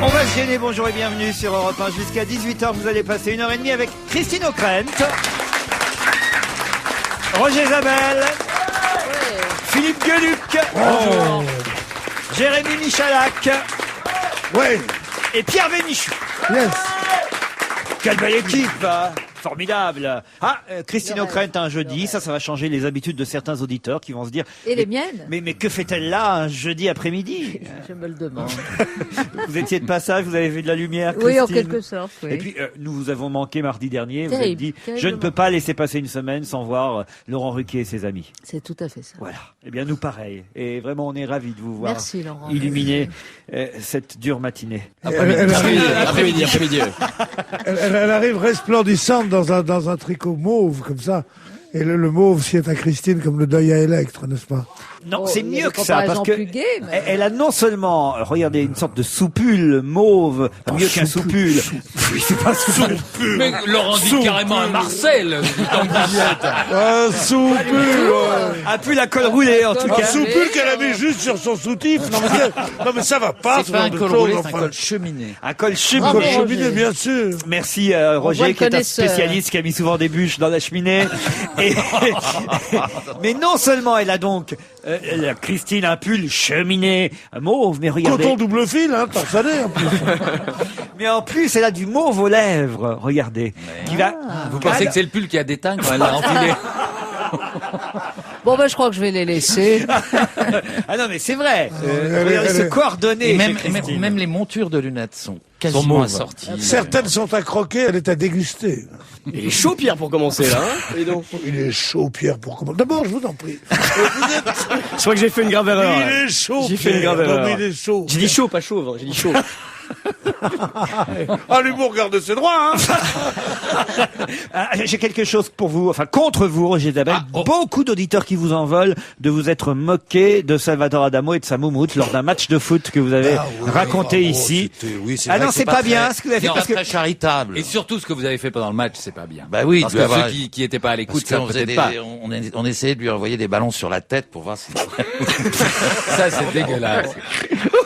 On va se gêner, bonjour et bienvenue sur Europe 1. Jusqu'à 18h, vous allez passer 1h30 avec Christine O'Krent, Roger Zabel, Philippe Gueluc, Jérémy Michalak, et Pierre Bénichou. Yes. Quelle belle équipe, hein. Formidable. Christine O'Krent un jeudi, ça va changer les habitudes de certains auditeurs qui vont se dire... Et les miennes. Mais que fait-elle là un jeudi après-midi? Je me le demande. Vous étiez de passage, vous avez vu de la lumière, Oui, Christine? en quelque sorte, oui. Et puis, nous vous avons manqué mardi dernier, vous Terrible, avez dit, je ne terriblement. peux pas laisser passer une semaine sans voir Laurent Ruquier et ses amis. C'est tout à fait ça. Voilà. Eh bien, nous pareil. Et vraiment, on est ravis de vous voir Merci, Laurent. illuminer cette dure matinée. Après-midi. Elle arrive resplendissante dans un tricot mauve, comme ça. Et le mauve sied à Christine comme le deuil à Électre, n'est-ce pas? Non, Oh, c'est il y a mieux des que ça, parce comparaisons que plus gaies, mais- elle a non seulement, regardez, une sorte de soupule mauve, mieux qu'un soupule. Oui, c'est pas soupule. Mais Laurent dit carrément à Marcel. Un soupule, Un pull à col roulé, en tout un cas. soupule qu'elle a mis juste sur son soutif. Non mais ça va pas, ce genre de choses. Enfin. cheminée. Un col cheminée. Bravo, Col Roger. cheminée, bien sûr. Merci voit Roger, le qui est un connaisseur. spécialiste qui a mis souvent des bûches dans la cheminée. Et- mais non seulement elle a donc Christine un pull cheminée mauve, mais regardez, Coton double fil, hein, torsadé en plus. mais en plus elle a du mauve aux lèvres. Regardez, qui va. Vous pensez que c'est le pull qui a déteint quand elle l'a enfilé? Bon, ben, je crois que je vais les laisser. Ah non, mais c'est vrai. elle Regardez est- ce coordonné. Et même, chez Christine. même les montures de lunettes sont quasiment mauves. assorties. Certaines sont à croquer, elle est à déguster. Il est chaud, Pierre, pour commencer, là. Hein. Et donc, Il est chaud, Pierre, pour comment. D'abord, je vous en prie. je crois que j'ai fait une grave erreur. Il là. est chaud, J'ai fait une Pierre. grave Non, erreur. mais il est chaud. J'ai dit chaud, pas chauve. Hein. J'ai dit chaud. Ah, l'humour garde ses droits, hein. J'ai quelque chose pour vous, enfin contre vous, Roger Zabel. Beaucoup d'auditeurs qui vous en veulent de vous être moqués de Salvador Adamo et de sa moumoute lors d'un match de foot que vous avez raconté ici. Ah non, c'est pas bien ce que vous avez fait Non, parce que très charitable. Et surtout, ce que vous avez fait pendant le match, c'est pas bien. Bah oui, Parce tu que vas voir. ceux qui étaient pas à Parce l'écoute, ça qu'on faisait peut-être pas. on essayait de lui envoyer des ballons sur la tête pour voir si... Ça, c'est dégueulasse.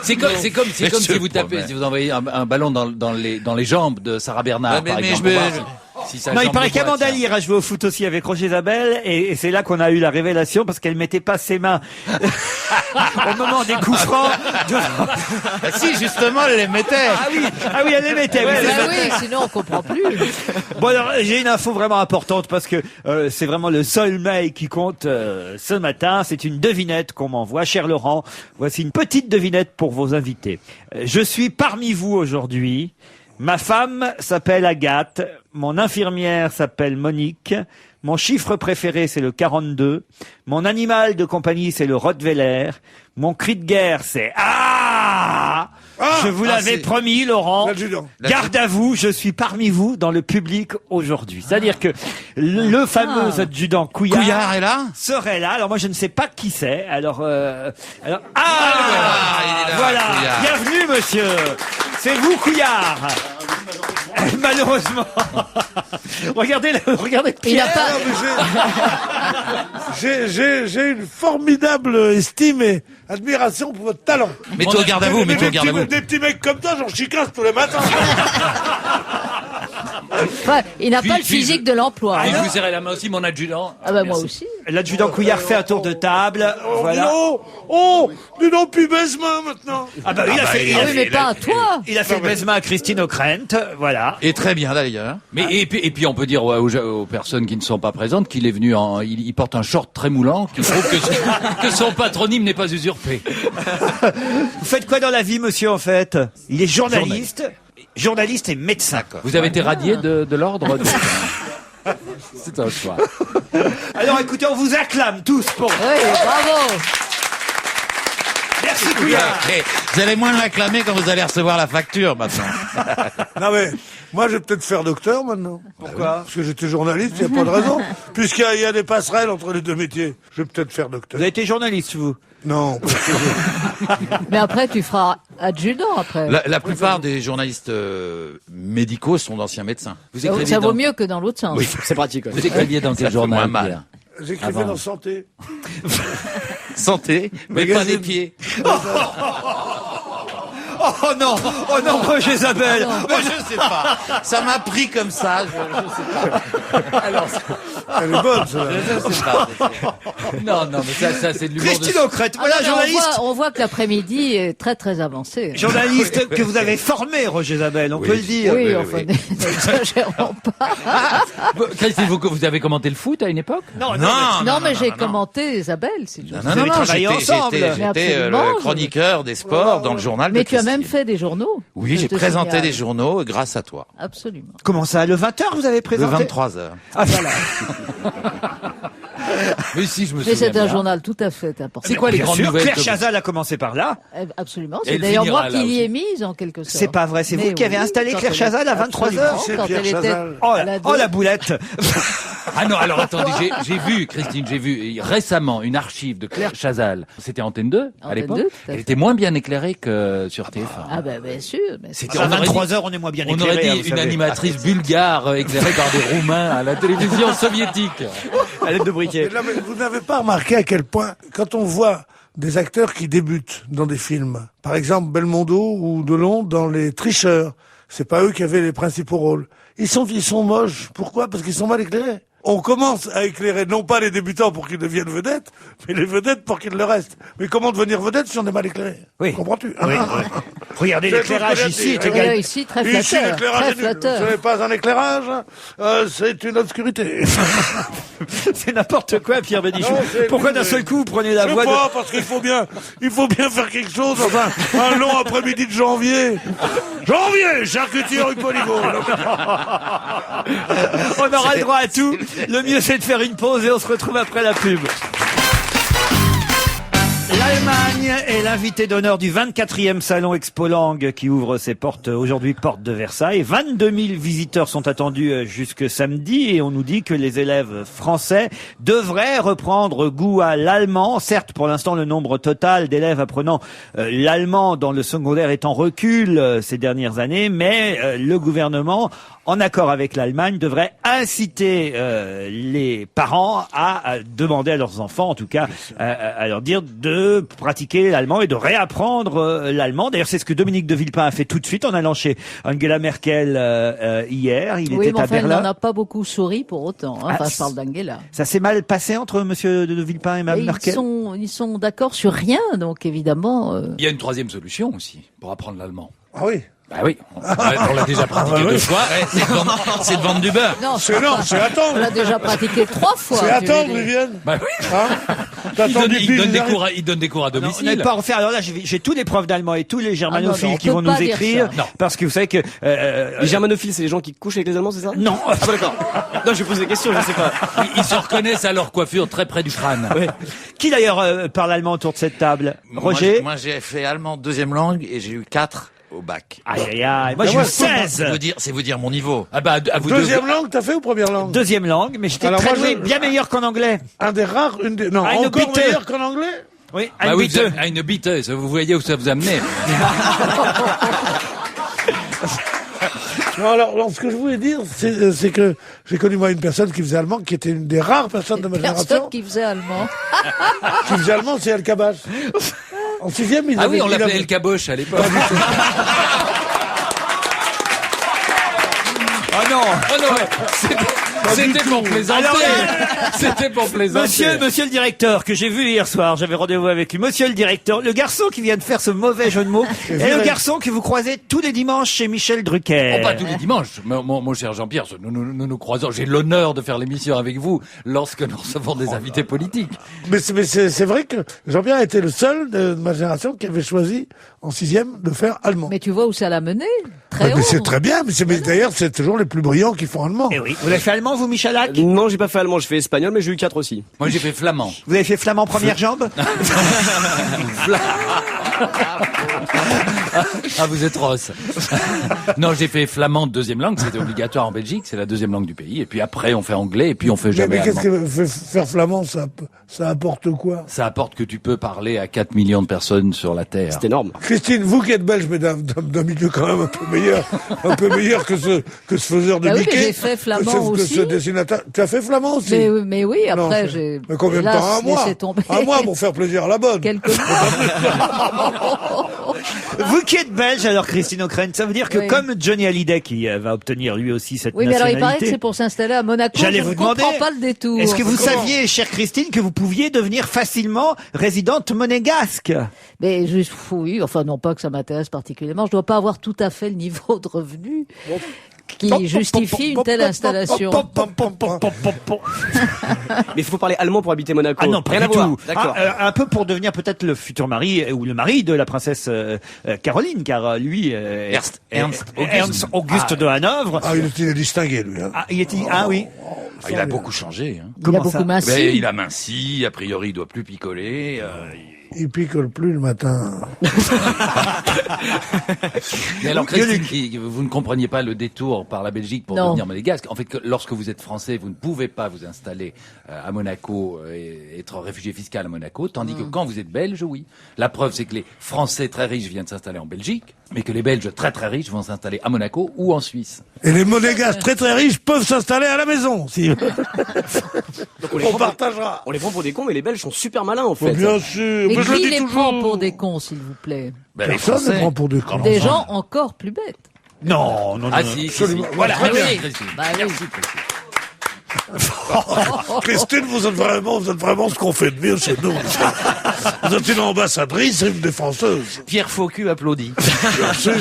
C'est comme si Monsieur vous le tapez, promet. si vous envoyez un ballon dans les jambes de Sarah Bernard, Ouais, mais- par mais exemple. je me- pour voir si sa non, il jambe paraît de boîte, qu'Amanda tiens. Lear a joué au foot aussi avec Roger Zabel et c'est là qu'on a eu la révélation parce qu'elle mettait pas ses mains au moment des coups francs. Ah, si, justement, elle les mettait. Ah oui, elle les mettait. oui, c'est Ben ça. oui, sinon on comprend plus. Bon alors j'ai une info vraiment importante parce que c'est vraiment le seul mail qui compte ce matin. C'est une devinette qu'on m'envoie, cher Laurent. Voici une petite devinette pour vos invités. Je suis parmi vous aujourd'hui. Ma femme s'appelle Agathe. Mon infirmière s'appelle Monique. Mon chiffre préféré c'est le 42. Mon animal de compagnie c'est le Rottweiler. Mon cri de guerre c'est ah. Je vous l'avais c'est- promis, Laurent. L'adjudant. Garde à vous, je suis parmi vous dans le public aujourd'hui. C'est-à-dire que le fameux adjudant Couillard est là? serait là. Alors moi je ne sais pas qui c'est. Alors il est là, voilà. Couillard. Bienvenue monsieur. C'est vous Couillard. Malheureusement. regardez Il a Pierre. pas. J'ai une formidable estime et admiration pour votre talent. Mets-toi au garde à vous, Mais mets-toi au des garde à vous. petits mecs comme toi, j'en chicasse tous les matins. Enfin, il n'a pas le physique de l'emploi. Et je hein. vous serrez la main aussi, mon adjudant. Ah bah moi Merci. aussi. L'adjudant Couillard fait un tour de table. Voilà. Dis donc, plus baise-main maintenant. Ah bah oui, il a fait, Ah oui, mais pas à toi. il a fait le baisement à Christine O'Krent. Voilà. Et très bien, d'ailleurs. Mais et puis on peut dire aux personnes qui ne sont pas présentes qu'il est venu il porte un short très moulant qui prouve que son patronyme n'est pas usurpé. Vous faites quoi dans la vie, monsieur, en fait? Il est journaliste et médecin. Vous avez été radié de l'ordre. C'est un choix. Alors écoutez, on vous acclame tous pour... Oui, bravo. Merci Couillard. Eh, vous allez moins l'acclamer quand vous allez recevoir la facture, maintenant. Non mais, moi je vais peut-être faire docteur maintenant. Pourquoi? Parce que j'étais journaliste, il n'y a pas de raison. Puisqu'il y a des passerelles entre les deux métiers. Je vais peut-être faire docteur. Vous avez été journaliste, vous? Non. Mais après, tu feras adjudant après. La plupart des journalistes médicaux sont d'anciens médecins. Vous Ça, écriviez ça vaut dans, mieux que dans l'autre sens. C'est pratique. Ouais. vous écriviez dans Ça quel fait moins journal, mal. Pierre? J'écrivais Avant. dans Santé. Santé, mais pas Magazine. des pieds. Oh non, Roger Isabelle. Moi, je sais pas. Ça m'a pris comme ça. Je sais pas. Alors, Elle est bonne, celle-là. je sais pas. Non, mais ça c'est de l'humour de... Christine Ockrent, voilà, Ah non, mais journaliste. on voit que l'après-midi est très très avancé. Journaliste que vous avez formé, Roger Isabelle, on peut le dire. Oui, enfin, n'exagérons pas. Christine, vous avez commenté le foot à une époque? Non, Non, mais j'ai commenté Isabelle, si tu veux. Non, avez travaillé ensemble. J'étais Absolument, le chroniqueur des sports dans le journal Mais de tu as même Christine. fait des journaux. Oui, je j'ai te présenté signale. des journaux grâce à toi. Absolument. Comment ça, le 20h vous avez Le présenté? 23h. Ah voilà. Mais si, je me Mais souviens c'est un bien. journal tout à fait important. C'est quoi les Bien grandes sûr, nouvelles Claire que vous- Chazal a commencé par là. Absolument. Et C'est elle d'ailleurs finira moi là qui l'y aussi. ai mise en quelque sorte. C'est pas vrai, c'est vous Mais qui avez oui, installé quand Claire elle Chazal à était- 23 heures. absolument, C'est quand Pierre elle était Chazal. Oh, à la oh la boulette. Ah non, alors attendez, j'ai vu, Christine, j'ai vu récemment une archive de Claire Chazal. C'était Antenne 2 à Antenne l'époque. 2, tout à Elle fait. était moins bien éclairée que sur TF1. Ah ben bien sûr. Mais C'était- À on aurait dit- 23 heures, on est moins bien On éclairé. aurait dit hein, vous une savez. animatrice bulgare éclairée par des Roumains à la télévision soviétique. À l'aide de briquet. Mais là, mais vous n'avez pas remarqué à quel point, quand on voit des acteurs qui débutent dans des films, par exemple Belmondo ou Delon dans Les Tricheurs, c'est pas eux qui avaient les principaux rôles. Ils sont moches. Pourquoi? Parce qu'ils sont mal éclairés. On commence à éclairer non pas les débutants pour qu'ils deviennent vedettes, mais les vedettes pour qu'ils le restent. Mais comment devenir vedette si on est mal éclairé? Oui. Comprends-tu? Oui, oui. Regardez C'est l'éclairage tout ce que ici, j'ai est dit. égal. ici très Ici, flatteur. l'éclairage Très est nul. Ce flatteur. n'est pas un éclairage, c'est une obscurité. C'est n'importe quoi, Pierre Bénichou. Non, c'est Pourquoi nul, d'un seul oui. coup vous prenez la Je sais voix de... pas, parce qu'il faut bien faire quelque chose, enfin, un long après-midi de janvier. Janvier, charcutier rue Poligo. On aura le droit à tout. Le mieux, c'est de faire une pause et on se retrouve après la pub. L'Allemagne est l'invité d'honneur du 24e salon Expolang qui ouvre ses portes aujourd'hui, porte de Versailles. 22 000 visiteurs sont attendus jusque samedi et on nous dit que les élèves français devraient reprendre goût à l'allemand. Certes, pour l'instant, le nombre total d'élèves apprenant l'allemand dans le secondaire est en recul ces dernières années, mais le gouvernement, en accord avec l'Allemagne, devrait inciter les parents à demander à leurs enfants, en tout cas, à leur dire de pratiquer l'allemand et de réapprendre l'allemand. D'ailleurs, c'est ce que Dominique de Villepin a fait tout de suite en allant chez Angela Merkel hier. Il Oui, était mais à enfin, il Berlin. n'en a pas beaucoup souri pour autant. Hein. Ah, Enfin, je parle d'Angela. Ça s'est mal passé entre Monsieur de Villepin et Mme Et Merkel. ils sont d'accord sur rien, donc évidemment. Il y a une troisième solution aussi pour apprendre l'allemand. Ah oui. Bah oui, on l'a déjà pratiqué deux fois. C'est de vendre du beurre. Non, C'est on attendre. l'a déjà pratiqué 3 fois. C'est tu veux attendre, dire. Vivienne. Bah oui. Hein? Il T'attends donne, du il film, donne des arrivent. cours il donne des cours à Non, on domicile. n'avait pas refaire. Alors là, j'ai tous les profs d'allemand et tous les germanophiles Ah non, qui on vont peut nous pas dire écrire. ça. Non. Parce que vous savez que... Les germanophiles, c'est les gens qui couchent avec les Allemands, c'est ça? non. Ah bah d'accord. Non, je pose des questions, je sais pas. Ils se reconnaissent à leur coiffure très près du crâne. Qui d'ailleurs parle allemand autour de cette table? Roger? Moi, j'ai fait allemand deuxième langue et j'ai eu 4 au bac. Aïe, aïe, aïe. Moi, j'ai eu 16. C'est vous dire mon niveau. Ah bah, à vous deux. Deuxième langue, t'as fait ou première langue? Deuxième langue, mais j'étais Alors très moi, doué, je- bien meilleur qu'en anglais. Un des rares, non, Ah, une encore bite. meilleur qu'en anglais? Oui, Bah un oui, biteux. à une biteuse. Vous voyez où ça vous amène. Non, alors, ce que je voulais dire, c'est que j'ai connu moi une personne qui faisait allemand, qui était une des rares personnes de ma génération Personne qui faisait allemand. qui faisait allemand, c'est El Kabash. En sixième, il Ah avait oui, on il l'appelait avait- El Caboche à l'époque. Ah non. Oh non, ouais. C'était pour plaisanter. Alors là- C'était pour plaisanter. Monsieur le directeur, que j'ai vu hier soir, j'avais rendez-vous avec lui. Monsieur le directeur, le garçon qui vient de faire ce mauvais jeu de mots, est le garçon que vous croisez tous les dimanches chez Michel Drucker. Oh, pas tous les dimanches. Mon cher Jean-Pierre, nous croisons. J'ai l'honneur de faire l'émission avec vous lorsque nous recevons des invités politiques. Mais c'est vrai que Jean-Pierre était le seul de ma génération qui avait choisi en sixième de faire allemand. Mais tu vois où ça l'a mené? Très Mais haut. c'est très bien, mais d'ailleurs c'est toujours les plus brillants qui font allemand. Eh oui. Vous avez fait allemand, vous, Michalak? Non, j'ai pas fait allemand, j'ai fait espagnol, mais j'ai eu 4 aussi. Moi, j'ai fait flamand. Vous avez fait flamand première jambe? Ah, vous êtes rosse. Non, j'ai fait flamand de deuxième langue. C'était obligatoire en Belgique. C'est la deuxième langue du pays. Et puis après, on fait anglais. Et puis on fait jamais Mais qu'est-ce allemand. que faire flamand, ça apporte quoi? Ça apporte que tu peux parler à 4 millions de personnes sur la Terre. C'est énorme. Christine, vous qui êtes belge, mais d'un milieu quand même un peu meilleur que ce faiseur de Bah oui, Mickey, mais j'ai fait flamand que ce aussi. dessinateur. Tu as fait flamand aussi? Mais oui, Non, après, c'est- j'ai. Mais combien de hélas, temps? Un mois? laissé tomber. Un mois pour faire plaisir à la bonne. Quelques mois. Vous qui êtes belge, alors Christine O'Krent, ça veut dire que Oui. comme Johnny Hallyday qui va obtenir lui aussi cette Oui, mais alors il nationalité. paraît que c'est pour s'installer à Monaco. J'allais Je vous ne demander. comprends pas le détour. Est-ce que vous Comment saviez, chère Christine, que vous pouviez devenir facilement résidente monégasque? Mais oui, enfin non pas que ça m'intéresse particulièrement. Je dois pas avoir tout à fait le niveau de revenu qui justifie une telle installation. Mais il faut parler allemand pour habiter Monaco. Ah non, pas Rien à du voir. tout. D'accord. Un peu pour devenir peut-être le futur mari ou le mari de la princesse Caroline, car lui, Ernst Auguste de Hanovre. Ah, il est distingué, lui. Hein. Oui. Ah, il a beaucoup changé. Hein. Il a Comment beaucoup ça minci. Mais il a minci, a priori il doit plus picoler. Il picole plus le matin. Mais alors, Christine, vous ne compreniez pas le détour par la Belgique pour Non. devenir monégasque. En fait, lorsque vous êtes français, vous ne pouvez pas vous installer à Monaco et être réfugié fiscal à Monaco, tandis que quand vous êtes belge, oui. La preuve, c'est que les Français très riches viennent s'installer en Belgique, mais que les Belges très très riches vont s'installer à Monaco ou en Suisse. Et les monégasques très très riches peuvent s'installer à la maison. Si. Donc On partagera. On les prend pour des cons, mais les Belges sont super malins en fait. Bien sûr. Mais Mais je le qui dis les toujours. prend pour des cons, s'il vous plaît? Ben, les Personne ne Français. prend pour des cons. Des gens encore plus bêtes. Non. Ah si, si, si. Voilà. Très bien, Oui. Christine. Bah oui. Merci, Christine. Christine, vous êtes vraiment ce qu'on fait de mieux chez nous. Vous êtes une ambassadrice et une défenseuse. Pierre Faucu applaudit. Bien sûr.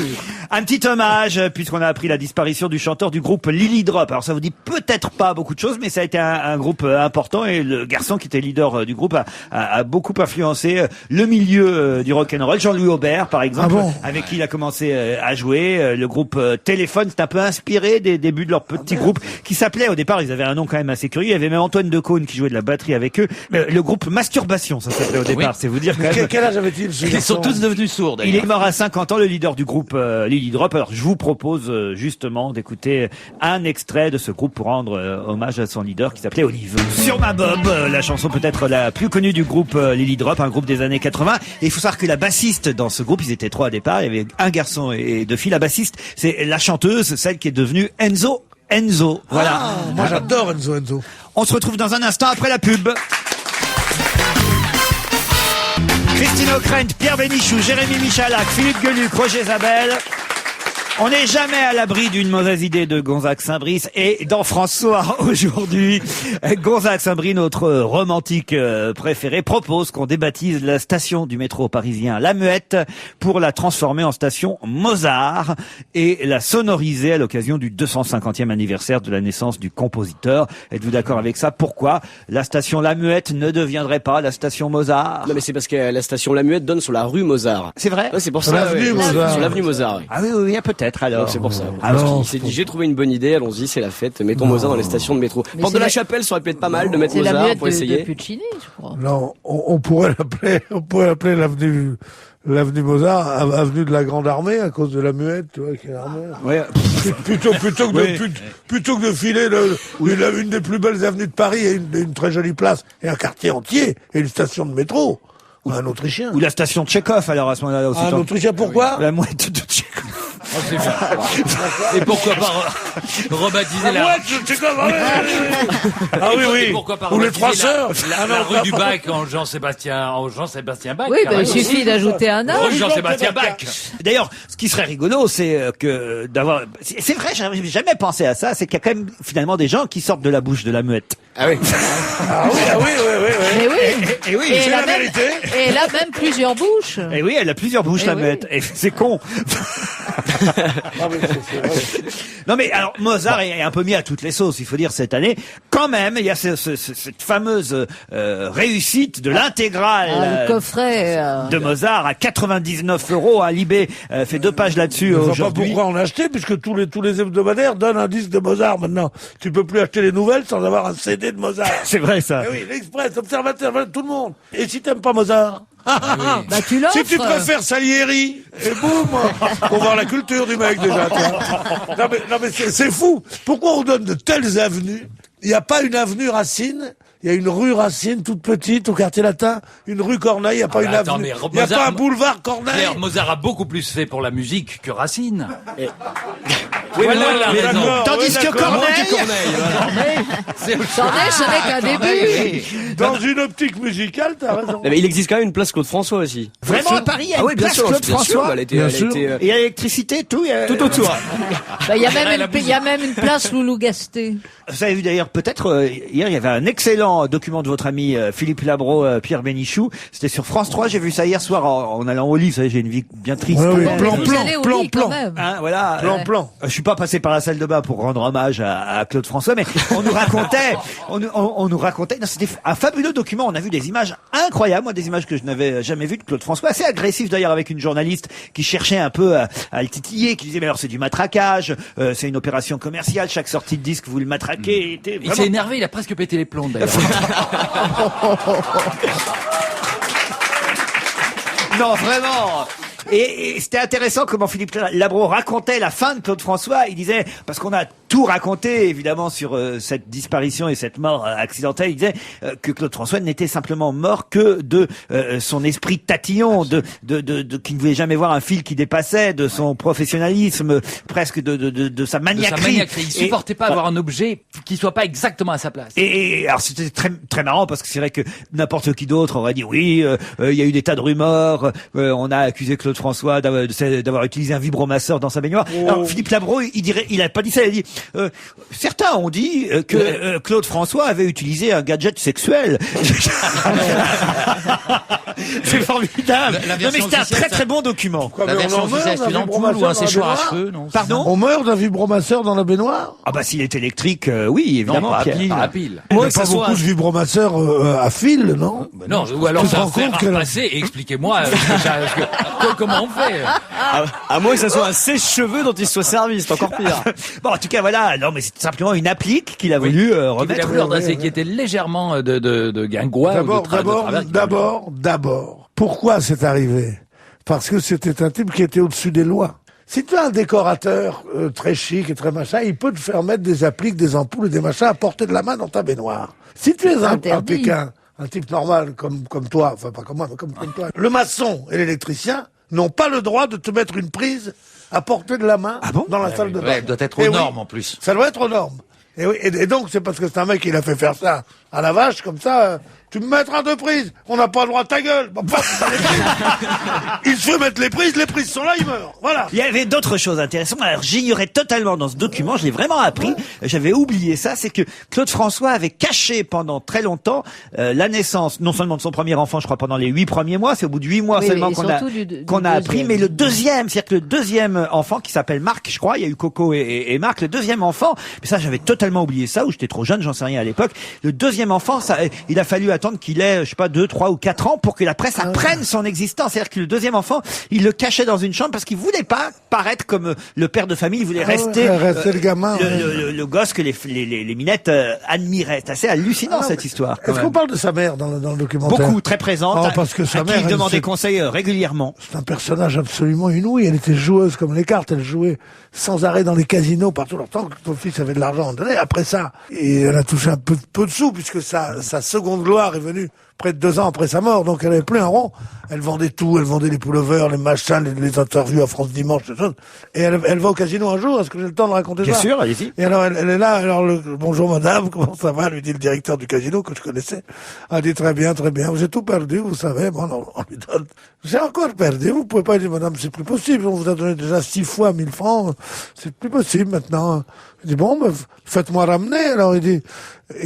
Un petit hommage, puisqu'on a appris la disparition du chanteur du groupe Lily Drop. Alors ça vous dit peut-être pas beaucoup de choses, mais ça a été un groupe important et le garçon qui était leader du groupe a beaucoup influencé le milieu du rock'n'roll. Jean-Louis Aubert, par exemple, Ah bon avec qui il a commencé à jouer. Le groupe Téléphone, c'est un peu inspiré des débuts de leur petit groupe qui s'appelait, au départ, ils avaient un nom quand même assez curieux. Il y avait même Antoine Decaune qui jouait de la batterie avec eux. Mais le groupe Masturbation, ça s'appelait au départ. C'est vous dire quand même. Quel âge avait-il ce Ils sont garçon tous devenus sourds Il d'ailleurs. est mort à 50 ans, le leader du groupe Lily Drop. Alors je vous propose justement d'écouter un extrait de ce groupe pour rendre hommage à son leader qui s'appelait Olive. Sur ma bob, la chanson peut-être la plus connue du groupe Lily Drop, un groupe des années 80. Et il faut savoir que la bassiste dans ce groupe, ils étaient 3 à départ, il y avait un garçon et 2 filles. La bassiste, c'est la chanteuse, celle qui est devenue Enzo. Voilà. Ah, moi j'adore Enzo. On se retrouve dans un instant après la pub. Christine O'Krent, Pierre Bénichou, Jérémy Michalak, Philippe Gueluc, Roger Zabel. On n'est jamais à l'abri d'une mauvaise idée de Gonzague Saint-Brice. Et dans François, aujourd'hui, Gonzague Saint-Brice, notre romantique préféré, propose qu'on débaptise la station du métro parisien La Muette pour la transformer en station Mozart et la sonoriser à l'occasion du 250e anniversaire de la naissance du compositeur. Êtes-vous d'accord avec ça? Pourquoi la station La Muette ne deviendrait pas la station Mozart? Non mais c'est parce que la station La Muette donne sur la rue Mozart. C'est vrai? Ouais, c'est pour Sur ça. l'avenue ouais. Mozart. Sur l'avenue Mozart. Oui. Ah oui, peut-être alors. Donc c'est pour ça. Alors, Il s'est dit j'ai trouvé une bonne idée, allons-y, c'est la fête, mettons Mozart dans les stations de métro. Mais Porte c'est de la la- Chapelle, ça aurait pu être pas mal de mettre C'est la Mozart muette pour de essayer. Puccini, je crois. Non, on pourrait l'appeler l'avenue Mozart, avenue de la Grande Armée, à cause de la Muette, tu vois, qui est l'armée. ouais. Plutôt que de filer une des plus belles avenues de Paris et une très jolie place et un quartier entier et une station de métro. Ou un Autrichien. Ou la station de Tchekhov, alors à ce moment-là aussi. Un Autrichien, pourquoi? La mouette de Tchekhov. Et pourquoi pas rebaptiser la... Ah oui, Et pourquoi pas Ou les rebaptiser trois sœurs. la rue du Bac en Jean-Sébastien Bach. Oui, carrément. il suffit d'ajouter un âge. Rue Jean-Sébastien Bach. D'ailleurs, ce qui serait rigolo, c'est que d'avoir... C'est vrai, j'avais jamais pensé à ça, c'est qu'il y a quand même finalement des gens qui sortent de la bouche de la muette. Ah oui. Ah oui. Mais oui. Et oui, Et c'est elle a la même- vérité. Et elle a même plusieurs bouches. et oui, elle a plusieurs bouches, Eh la oui. muette. Et c'est con. Non mais alors Mozart est un peu mis à toutes les sauces, il faut dire cette année. Quand même, il y a cette fameuse réussite de l'intégrale Le coffret. de Mozart à 99 €. À Libé fait 2 pages là-dessus Je vois pas aujourd'hui. pourquoi en acheter, puisque tous les hebdomadaires donnent un disque de Mozart maintenant. Tu peux plus acheter les nouvelles sans avoir un CD de Mozart. C'est vrai ça. Eh oui, l'Express, Observateur, tout le monde. Et si t'aimes pas Mozart? Bah tu l'offres. Si tu préfères Salieri, et boum, faut voir la culture du mec déjà. Non mais c'est fou. Pourquoi on donne de telles avenues? Il n'y a pas une avenue Racine, il Il y a une rue Racine toute petite au quartier latin, une rue Corneille, il n'y a pas une attends, avenue. mais Il n'y a pas un boulevard Corneille. Pierre, Mozart a beaucoup plus fait pour la musique que Racine. Et- Oui, Voilà, voilà, mais raison. d'accord. Tandis que Corneille, Corneille, ce n'est qu'un début. Dans une optique musicale, t'as raison. Mais il existe quand même une place Claude François aussi. vraiment à Paris, il y a Ah une oui, bien place sûr, Claude bien sûr. François. Elle était, Bien elle sûr. était, Et il y a l'électricité, tout. tout autour. Bah, il y a même une place Loulou Gasté. Vous avez vu d'ailleurs peut-être hier il y avait un excellent document de votre ami Philippe Labro, Pierre Bénichou. C'était sur France 3. J'ai vu ça hier soir en allant au lit. Vous savez, j'ai une vie bien triste. Ouais, oui, Bon, plan, vous plan, allez au plan, lit, plan. quand même. Hein, voilà. Plan. Je suis pas passé par la salle de bain pour rendre hommage à Claude François, mais on nous racontait, on nous racontait. Non, c'était un fabuleux document. On a vu des images incroyables, moi, des images que je n'avais jamais vues de Claude François, assez agressif d'ailleurs, avec une journaliste qui cherchait un peu à le titiller, qui disait mais alors c'est du matraquage, c'est une opération commerciale. Chaque sortie de disque vous le matraquez. Était Il vraiment- s'est énervé, il a presque pété les plombs d'ailleurs. Non, vraiment. Et c'était intéressant comment Philippe Labro racontait la fin de Claude François. Il disait, parce qu'on a tout raconté évidemment sur cette disparition et cette mort accidentelle, il disait que Claude François n'était simplement mort que de son esprit tatillon, de qui ne voulait jamais voir un fil qui dépassait, de son professionnalisme, presque de sa maniaquerie. Il supportait pas avoir un objet qui soit pas exactement à sa place. Et alors c'était très très marrant parce que c'est vrai que n'importe qui d'autre aurait dit oui, il y a eu des tas de rumeurs, on a accusé Claude François d'avoir utilisé un vibromasseur dans sa baignoire. Alors Philippe Labro, il a pas dit ça, il a dit certains ont dit que Claude François avait utilisé un gadget sexuel. C'est formidable. La Non, version mais c'était un officielle, très ça- très bon document. Quoi, La mais version on en meurt officielle, c'est une d'un ampoule ou un vibromasseur dans la séchoir à baignoire cheveux, non? Pardon? On meurt d'un vibromasseur dans la baignoire. Ah bah s'il est électrique, oui évidemment. pas à Pierre. pile. Pas à pile. Il n'y Moi, a que pas ça soit beaucoup de vibromasseurs à fil, non? Non, ou alors Tu te ça rends faire compte que- repasser et expliquez-moi comment on fait. À moins que ça soit un sèche-cheveux dont il se soit servi, c'est encore pire. Bon, en tout cas, voilà. Non, mais c'est simplement une applique qu'il a voulu Il remettre. voulait redresser, qui était légèrement de guingois ou de travers. D'abord, pourquoi c'est arrivé? Parce que c'était un type qui était au-dessus des lois. Si tu as un décorateur très chic et très machin, il peut te faire mettre des appliques, des ampoules et des machins à portée de la main dans ta baignoire. Si tu es un Interdit. Pékin, un type normal comme toi, enfin pas comme moi, mais comme toi, le maçon et l'électricien n'ont pas le droit de te mettre une prise à portée de la main dans la salle de bain. Ouais, elle doit être Eh aux oui, normes en plus. ça doit être aux normes. Et, oui, et donc c'est parce que c'est un mec qui l'a fait faire ça à la vache, comme ça, tu me mettras deux prises, on n'a pas le droit de ta gueule. Bon, paf, les prises. Il se fait mettre les prises sont là, il meurt. Voilà. Il y avait d'autres choses intéressantes. Alors, j'ignorais totalement dans ce document, je l'ai vraiment appris. J'avais oublié ça. C'est que Claude François avait caché pendant très longtemps la naissance, non seulement de son premier enfant, je crois, pendant les 8 premiers mois. C'est au bout de 8 mois Oui, seulement et qu'on a, surtout du qu'on a appris. deuxième. Mais le deuxième, c'est-à-dire que le deuxième enfant qui s'appelle Marc, je crois, il y a eu Coco et Marc, le deuxième enfant. Mais ça, j'avais totalement oublié ça, ou j'étais trop jeune, j'en sais rien à l'époque. Le deuxième enfant, ça, il a fallu attendre qu'il ait, je sais pas, 2, 3 ou 4 ans pour que la presse apprenne son existence. C'est-à-dire que le deuxième enfant, il le cachait dans une chambre parce qu'il voulait pas paraître comme le père de famille, il voulait rester, rester le gamin. le gosse que les minettes admiraient. C'est assez hallucinant cette histoire. quand Est-ce qu'on même. parle de sa mère dans le documentaire? Beaucoup, très présente. Oh, parce que sa à qui mère, il elle, demandait c'est- conseil régulièrement. C'est un personnage absolument inouï. Elle était joueuse comme les cartes. Elle jouait sans arrêt dans les casinos partout le temps que ton fils avait de l'argent. Après ça, et elle a touché un peu de sous puisque sa seconde gloire est venue près de 2 ans après sa mort. Donc elle avait plus un rond. Elle vendait tout. Elle vendait les pullovers, les machins, les interviews à France Dimanche, ces choses. Et elle va au casino un jour. Est-ce que j'ai le temps de raconter Bien ça? sûr, allez-y. Et alors, elle est là, alors, bonjour madame, comment ça va, lui dit le directeur du casino que je connaissais. Elle dit très bien, vous avez tout perdu, vous savez, bon, on lui donne. J'ai encore perdu, vous pouvez pas dire, madame, c'est plus possible, on vous a donné déjà 6 fois 1000 francs, c'est plus possible maintenant. Il dit, bon, ben, faites-moi ramener, alors il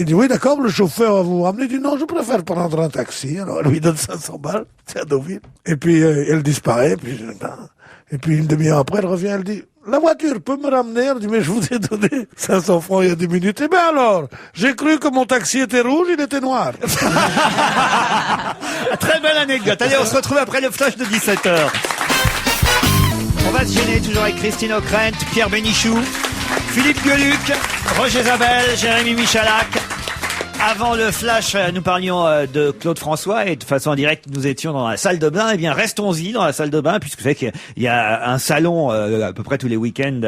dit, oui, d'accord, le chauffeur va vous ramener, il dit, non, je préfère prendre un taxi, alors elle lui donne 500 balles, c'est à Deauville. Et puis, elle disparaît, et puis une demi-heure après, elle revient, elle dit, la voiture peut me ramener? Elle dit, mais je vous ai donné 500 francs il y a 10 minutes. Eh bien alors, j'ai cru que mon taxi était rouge, il était noir. Très belle anecdote. Allez, on se retrouve après le flash de 17h. On va se gêner toujours avec Christine O'Krent, Pierre Bénichou, Philippe Gueluc, Roger Zabel, Jérémy Michalak, Avant le flash, nous parlions de Claude François et de façon directe, nous étions dans la salle de bain. Eh bien, restons-y dans la salle de bain puisque vous savez qu'il y a un salon à peu près tous les week-ends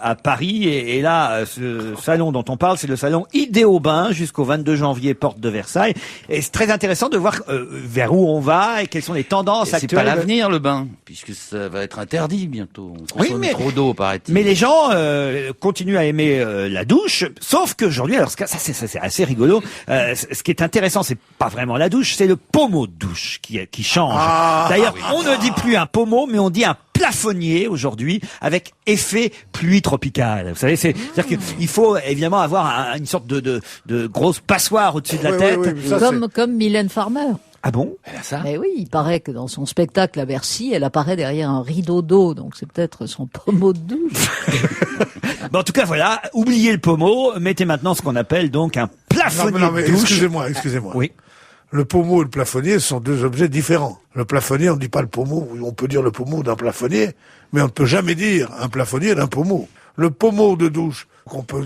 à Paris. Et là, ce salon dont on parle, c'est le salon Idéobain jusqu'au 22 janvier, porte de Versailles. Et c'est très intéressant de voir vers où on va et quelles sont les tendances C'est actuelles. pas l'avenir, le bain, puisque ça va être interdit bientôt. On Oui, consomme mais- trop d'eau, paraît-il. Mais les gens continuent à aimer la douche, sauf qu'aujourd'hui, alors ça c'est assez rigolo. Ce qui est intéressant, c'est pas vraiment la douche, c'est le pommeau de douche qui change. D'ailleurs, on ne dit plus un pommeau, mais on dit un plafonnier aujourd'hui avec effet pluie tropicale. Vous savez, c'est-à-dire qu'il faut évidemment avoir une sorte de grosse passoire au-dessus de la Oui, tête. oui, oui, ça, Comme Mylène Farmer. Ah bon? Elle a ça. Mais oui, il paraît que dans son spectacle à Bercy, elle apparaît derrière un rideau d'eau, donc c'est peut-être son pommeau de douche. Bon, en tout cas, voilà, oubliez le pommeau, mettez maintenant ce qu'on appelle donc un plafonnier Non, mais de douche. excusez-moi. Oui. Le pommeau et le plafonnier sont deux objets différents. Le plafonnier, on ne dit pas le pommeau. On peut dire le pommeau d'un plafonnier, mais on ne peut jamais dire un plafonnier d'un pommeau. Le pommeau de douche qu'on peut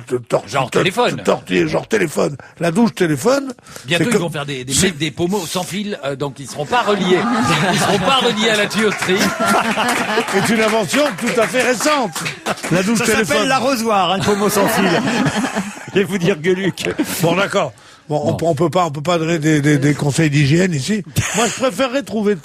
Genre téléphone. tortiller, genre téléphone. La douche téléphone. Bientôt, c'est ils comme- vont faire des pommeaux sans fil, donc ils seront pas reliés. Ils seront pas reliés à la tuyauterie. C'est une invention tout à fait récente. La douche Ça téléphone. s'appelle l'arrosoir, un pommeau sans fil. Je vais vous dire Gueuluc. Bon, d'accord. Bon, on peut pas donner des conseils d'hygiène ici. Moi, je préférerais trouver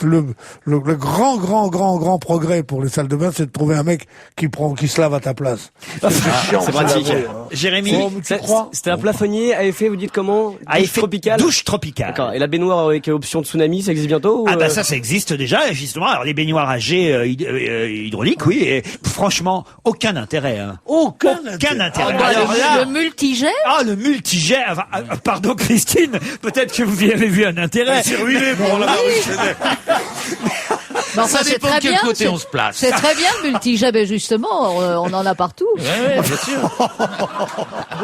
le grand progrès pour les salles de bain, c'est de trouver un mec qui se lave à ta place. C'est chiant. c'est de se pratique. laver, hein. Jérémy, Oh, mais tu crois? C'était un plafonnier à effet, vous dites comment? à Douche effet tropicale. douche tropicale. D'accord. Et la baignoire avec option tsunami, ça existe bientôt? Ah ou, bah ça existe déjà, et justement. Alors les baignoires à jet hydrauliques, oui, et franchement, aucun intérêt. Hein. Aucun intérêt. Bah, Alors là, le multijet. le multijet, enfin, pardon Christine, peut-être que vous y avez vu un intérêt. C'est ruiné pour la Mais enfin, Ça c'est dépend de très quel bien. côté on se place. C'est très bien le multijet, mais justement, on en a partout. Ouais, bien sûr.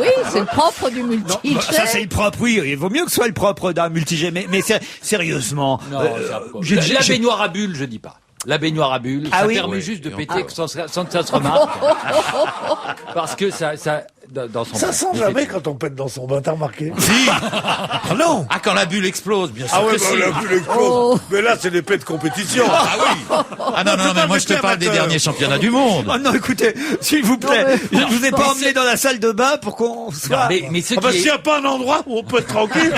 Oui, c'est le propre du multijet. Bah, ça c'est le propre, oui. Il vaut mieux que ce soit le propre d'un multijet, mais sérieusement. Non, j'ai- la j'ai- baignoire à bulles, je dis pas. La baignoire à bulles, Ah ça oui. permet Oui. juste de Et péter sans que ça se remarque. Parce que ça dans son Ça sent jamais quand on pète dans son bain, t'as remarqué? Si. Ah non! Ah, quand la bulle explose, bien sûr Ah ouais, que bah, si. la bulle explose. Oh. Mais là, c'est des pets de compétition. Ah oui. Ah non, non, mais moi je te parle des derniers championnats du monde. Oh non, écoutez, s'il vous plaît, je ne vous ai pas emmené dans la salle de bain pour qu'on soit... Non, mais ce Ah bah, qui s'il est- n'y a pas un endroit où on peut être tranquille.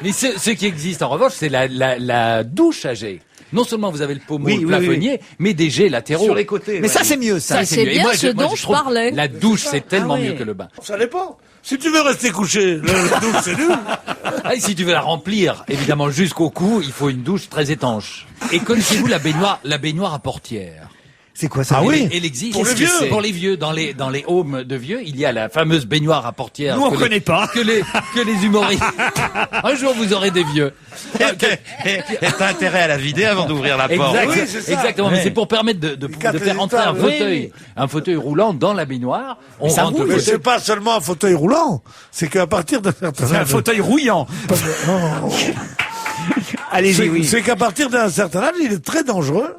Mais ce qui existe en revanche, c'est la douche à jet. Non seulement vous avez le pommeau, Oui, le oui, plafonnier, mais des jets latéraux. Sur les côtés. Mais ça c'est mieux, ça. C'est mieux. Et bien moi, ce dont je trouve parlais. La douche, c'est tellement Ah oui. mieux que le bain. Ça dépend. Si tu veux rester couché, la douche, c'est nul. Ah, et si tu veux la remplir, évidemment, jusqu'au cou, il faut une douche très étanche. Et connaissez-vous la baignoire à portière? C'est quoi ça? Ah oui. Elle existe. Pour les Qu'est-ce que vieux. c'est Pour les vieux, dans les homes de vieux, il y a la fameuse baignoire à portière. Nous, on que connaît pas. Que les humoristes. Un jour, vous aurez des vieux. Et t'as intérêt à la vider avant d'ouvrir la porte. Exact- Oui, c'est ça. exactement, mais Ouais. c'est pour permettre de faire entrer un Oui, fauteuil, un fauteuil roulant dans la baignoire. On ça rentre le roule, Mais fauteuil. c'est pas seulement un fauteuil roulant. C'est qu'à partir d'un certain C'est un fauteuil rouillant. Allez-y, oui. C'est qu'à partir d'un certain âge, il est très dangereux,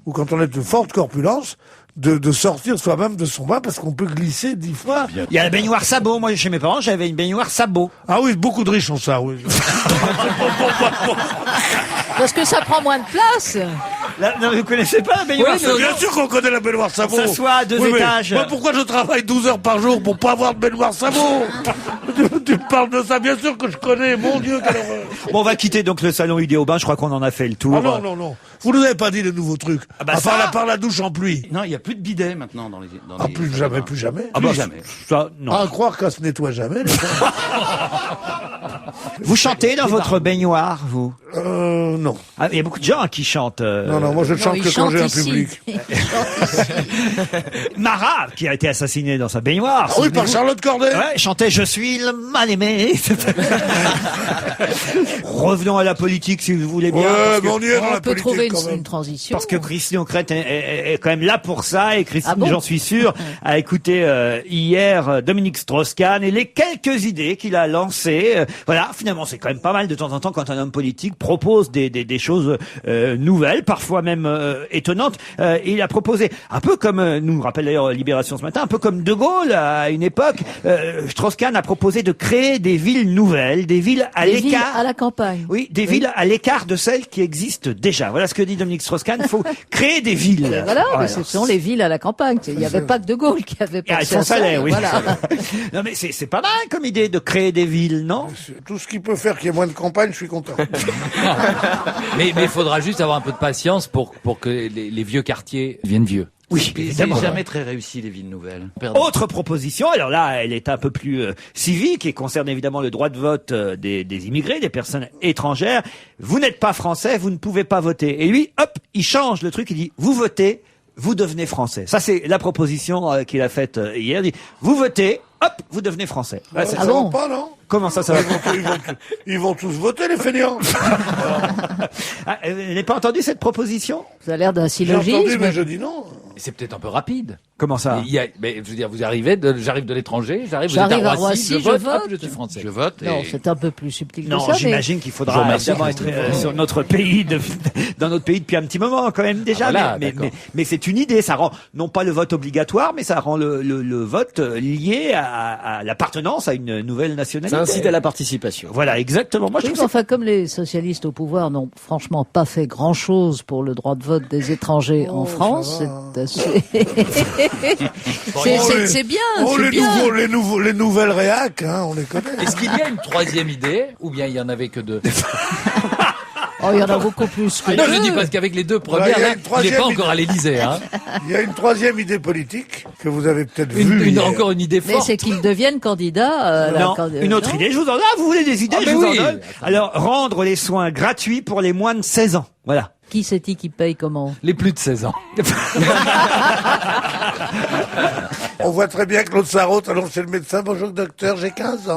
ou quand on est de forte corpulence, de sortir soi-même de son bain parce qu'on peut glisser 10 fois. Il y a la baignoire sabot. Moi, chez mes parents, j'avais une baignoire sabot. Ah oui, beaucoup de riches ont ça, oui. Parce que ça prend moins de place. Là, non, vous connaissez pas la baignoire Mais bien sûr qu'on connaît la baignoire sabot. On s'assoit à 2 Oui, mais étages. moi, pourquoi je travaille 12 heures par jour pour pas avoir de baignoire sabot? tu me parles de ça, bien sûr que je connais. Mon Dieu, quelle horreur. Bon, on va quitter donc le salon Idéobain. Je crois qu'on en a fait le tour. Ah non, non, non. Vous nous avez pas dit les nouveaux trucs. Ah bah à part, ça. par la douche en pluie. Non, il n'y a plus de bidet maintenant dans les. Ah, plus jamais, plus jamais. Ah bah, Plus jamais. Ça, non. À croire qu'elle se nettoie jamais, les gens. Vous chantez dans votre baignoire, vous? Non. Ah, il y a beaucoup de gens qui chantent. Non, non, moi je chante il que quand chante j'ai un ici. public. Marat, qui a été assassiné dans sa baignoire. Ah oui, par souvenez-vous. Charlotte Corday. Ouais, chantait Je suis le mal-aimé. Revenons à la politique, si vous voulez bien. Ouais, parce que- mais on y est dans On la peut politique. trouver quand même. une transition. Parce que Christian Crête est quand même là pour ça, et Christine, Ah bon j'en suis sûr, a écouté hier Dominique Strauss-Kahn et les quelques idées qu'il a lancées. Voilà, finalement, c'est quand même pas mal de temps en temps quand un homme politique propose des choses nouvelles, parfois même étonnantes. Il a proposé, un peu comme nous rappelle d'ailleurs Libération ce matin, un peu comme De Gaulle à une époque, Strauss-Kahn a proposé de créer des villes nouvelles, des villes à Des villes l'écart. à la campagne. Oui, des villes à l'écart de celles qui existent déjà. Voilà ce que dit Dominique Strauss-Kahn. Il faut créer des villes. Voilà, mais Alors, ce sont les villes à la campagne. Il n'y avait pas que De Gaulle qui avait et pensé à Alphonse ça. Allais, oui. Voilà. Non, mais c'est pas mal comme idée de créer des villes, non? Tout ce qui peut faire qu'il y ait moins de campagne, je suis content. Mais il faudra juste avoir un peu de patience pour que les vieux quartiers deviennent vieux. Oui, C'est évidemment. jamais très réussi, les villes nouvelles. Autre proposition, alors là, elle est un peu plus civique et concerne évidemment le droit de vote des immigrés, des personnes étrangères. Vous n'êtes pas français, vous ne pouvez pas voter. Et lui, hop, il change le truc, il dit, vous votez, vous devenez français. Ça, c'est la proposition qu'il a faite hier. Il dit, vous votez, hop, vous devenez français. Ouais, Ça Ah va bon pas, non? comment ça va? Ils vont tous voter, les feignants. Ah, vous n'avez pas entendu cette proposition? Ça a l'air d'un J'ai entendu, syllogisme. mais je dis non. Et c'est peut-être un peu rapide. Comment ça? Mais je veux dire, j'arrive de l'étranger, vous êtes J'arrive à à Roissy, Roissy, je vote, je hop, vote. je suis français. Je vote. Non, et- c'est un peu plus subtil que Non, ça. mais- j'imagine qu'il Je faudra vous remercie, évidemment être sur notre pays, dans notre pays depuis un petit moment quand même déjà. Ah, voilà, mais d'accord. mais c'est une idée. Ça rend non pas le vote obligatoire, mais ça rend le vote lié à l'appartenance à une nouvelle nationalité. Ça incite à la participation. Voilà, exactement. Moi, je Oui, trouve mais enfin, comme les socialistes au pouvoir n'ont franchement pas fait grand-chose pour le droit de vote des étrangers en France, c'est assez... c'est bien, Oh, c'est bien. les nouvelles réacs, hein, on les connaît. Est-ce qu'il y a une troisième idée, ou bien il y en avait que deux? Oh, il y en a beaucoup plus que Non, je deux. dis parce qu'avec les deux premières, il y a là, une il troisième n'est pas idée. encore à l'Élysée, hein. Il y a une troisième idée politique que vous avez peut-être vue. hier. Encore une idée Mais forte. c'est qu'ils deviennent candidats. non, une autre idée. Je vous en donne. Ah, vous voulez des idées? Ah, je mais vous oui. en donne. Alors, rendre les soins gratuits pour les moins de 16 ans. Voilà. Qui c'est-il qui paye comment? Les plus de 16 ans. On voit très bien Claude Sarraute allons chez le médecin. Bonjour docteur, j'ai 15 ans.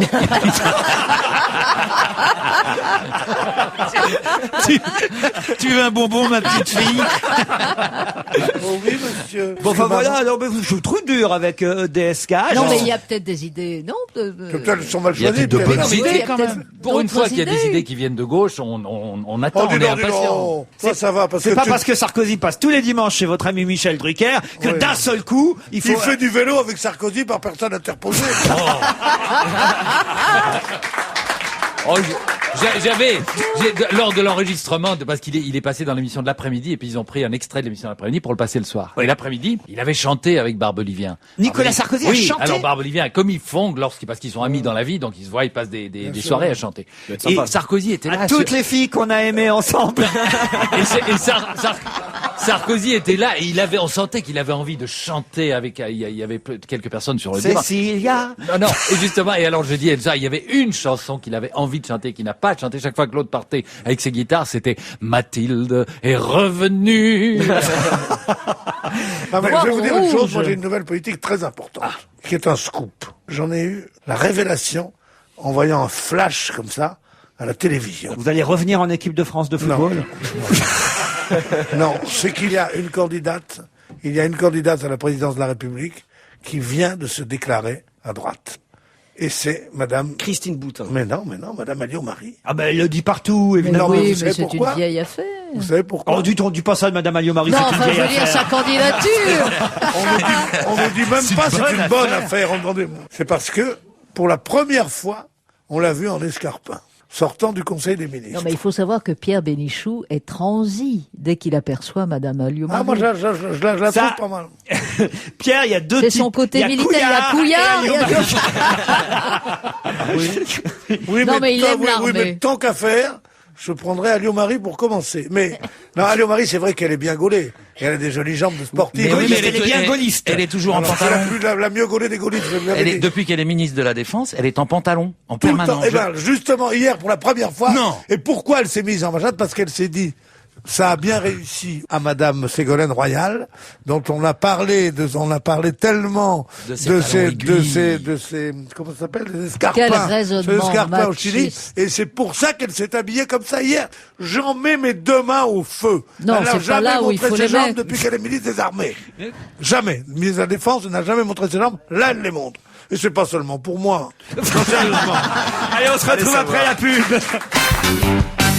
Tu veux un bonbon, ma petite fille? Oh oui, monsieur. Bon, enfin Parce que voilà. Non, mais je vous trouve dur avec DSK. Non, mais il y a peut-être des idées, non Peut-être elles sont mal Il y a choisies. peut-être de peut-être. bonnes Oui, il y idées a quand peut-être même. Pour une fois qu'il y a des d'autres idées qui viennent de gauche, on attend, Oh, dis on est donc, dis impatient. donc. Toi, ça va, parce C'est que pas tu- parce que Sarkozy passe tous les dimanches chez votre ami Michel Drucker que Ouais. d'un seul coup, il faut... il fait du vélo avec Sarkozy par personne interposée. Oh, lors de l'enregistrement, parce qu'il est passé dans l'émission de l'après-midi, et puis ils ont pris un extrait de l'émission de l'après-midi pour le passer le soir. Et l'après-midi, il avait chanté avec Barbelivien. Nicolas Sarkozy a oui, chanté. alors Barbelivien, comme ils font, parce qu'ils sont amis dans la vie, donc ils se voient, ils passent des soirées à chanter. Et Sarkozy était là. À toutes les filles qu'on a aimées ensemble. Sarkozy était là, et on sentait qu'il avait envie de chanter avec, il y avait quelques personnes sur le débat. Cécilia. Non, et justement, et alors je dis, Elsa, il y avait une chanson qu'il avait envie de chanter, qu'il n'a pas chanté chaque fois que l'autre partait avec ses guitares, c'était Mathilde est revenue. Non, mais je vais vous dire une Rouge. chose, moi j'ai une nouvelle politique très importante, qui est un scoop. J'en ai eu la révélation en voyant un flash comme ça à la télévision. Vous allez revenir en équipe de France de football? Non, c'est qu'il y a une candidate, à la présidence de la République qui vient de se déclarer à droite. Et c'est Madame... Christine Boutin. Mais non, Madame Alliot-Marie. Ah ben, elle le dit partout, évidemment. Non, mais Oui, vous savez mais c'est pourquoi une vieille affaire. Vous savez pourquoi? Oh, on dit pas ça de Madame Alliot-Marie, Non, c'est une enfin, je vieille veux dire, affaire. sa candidature. On ne dit même pas c'est une bonne affaire. Entendez-moi. C'est parce que, pour la première fois, on l'a vu en escarpin, sortant du Conseil des ministres. Non, mais il faut savoir que Pierre Bénichou est transi dès qu'il aperçoit Madame Alliot-Marie. Ah, moi, je la Ça- trouve pas mal. Pierre, il y a deux C'est types. son côté Il y a militaire, il y a Couillard, et il y a- Oui, Non, mais il aime oui, l'armée. mais tant qu'à faire, je prendrais Alliot-Marie pour commencer. Mais, non, Alliot-Marie, c'est vrai qu'elle est bien gaulée. Et elle a des jolies jambes de sportive. Mais oui, mais elle est tou- bien gaulliste. Elle est toujours en Alors, c'est pantalon. la mieux gaulée des gaullistes, je vous l'avais dit. Depuis qu'elle est ministre de la Défense, elle est en pantalon, en Tout le temps. permanence. Eh ben, justement, hier, pour la première fois. Non. Et pourquoi elle s'est mise en vachette? Parce qu'elle s'est dit, ça a bien réussi à Madame Ségolène Royal, dont on a parlé tellement de ces, comment ça s'appelle, des escarpins. Quel raisonnement Ces escarpins au Chili. machiste. Et c'est pour ça qu'elle s'est habillée comme ça hier. J'en mets mes 2 mains au feu. Non, elle n'a c'est pas jamais là où il montré faut ses les jambes mettre. depuis qu'elle est ministre des Armées. Jamais. Ministre de la Défense, elle n'a jamais montré ses jambes. Là, elle les montre. Et c'est pas seulement pour moi. Non, sérieusement. Allez, on se retrouve après la pub.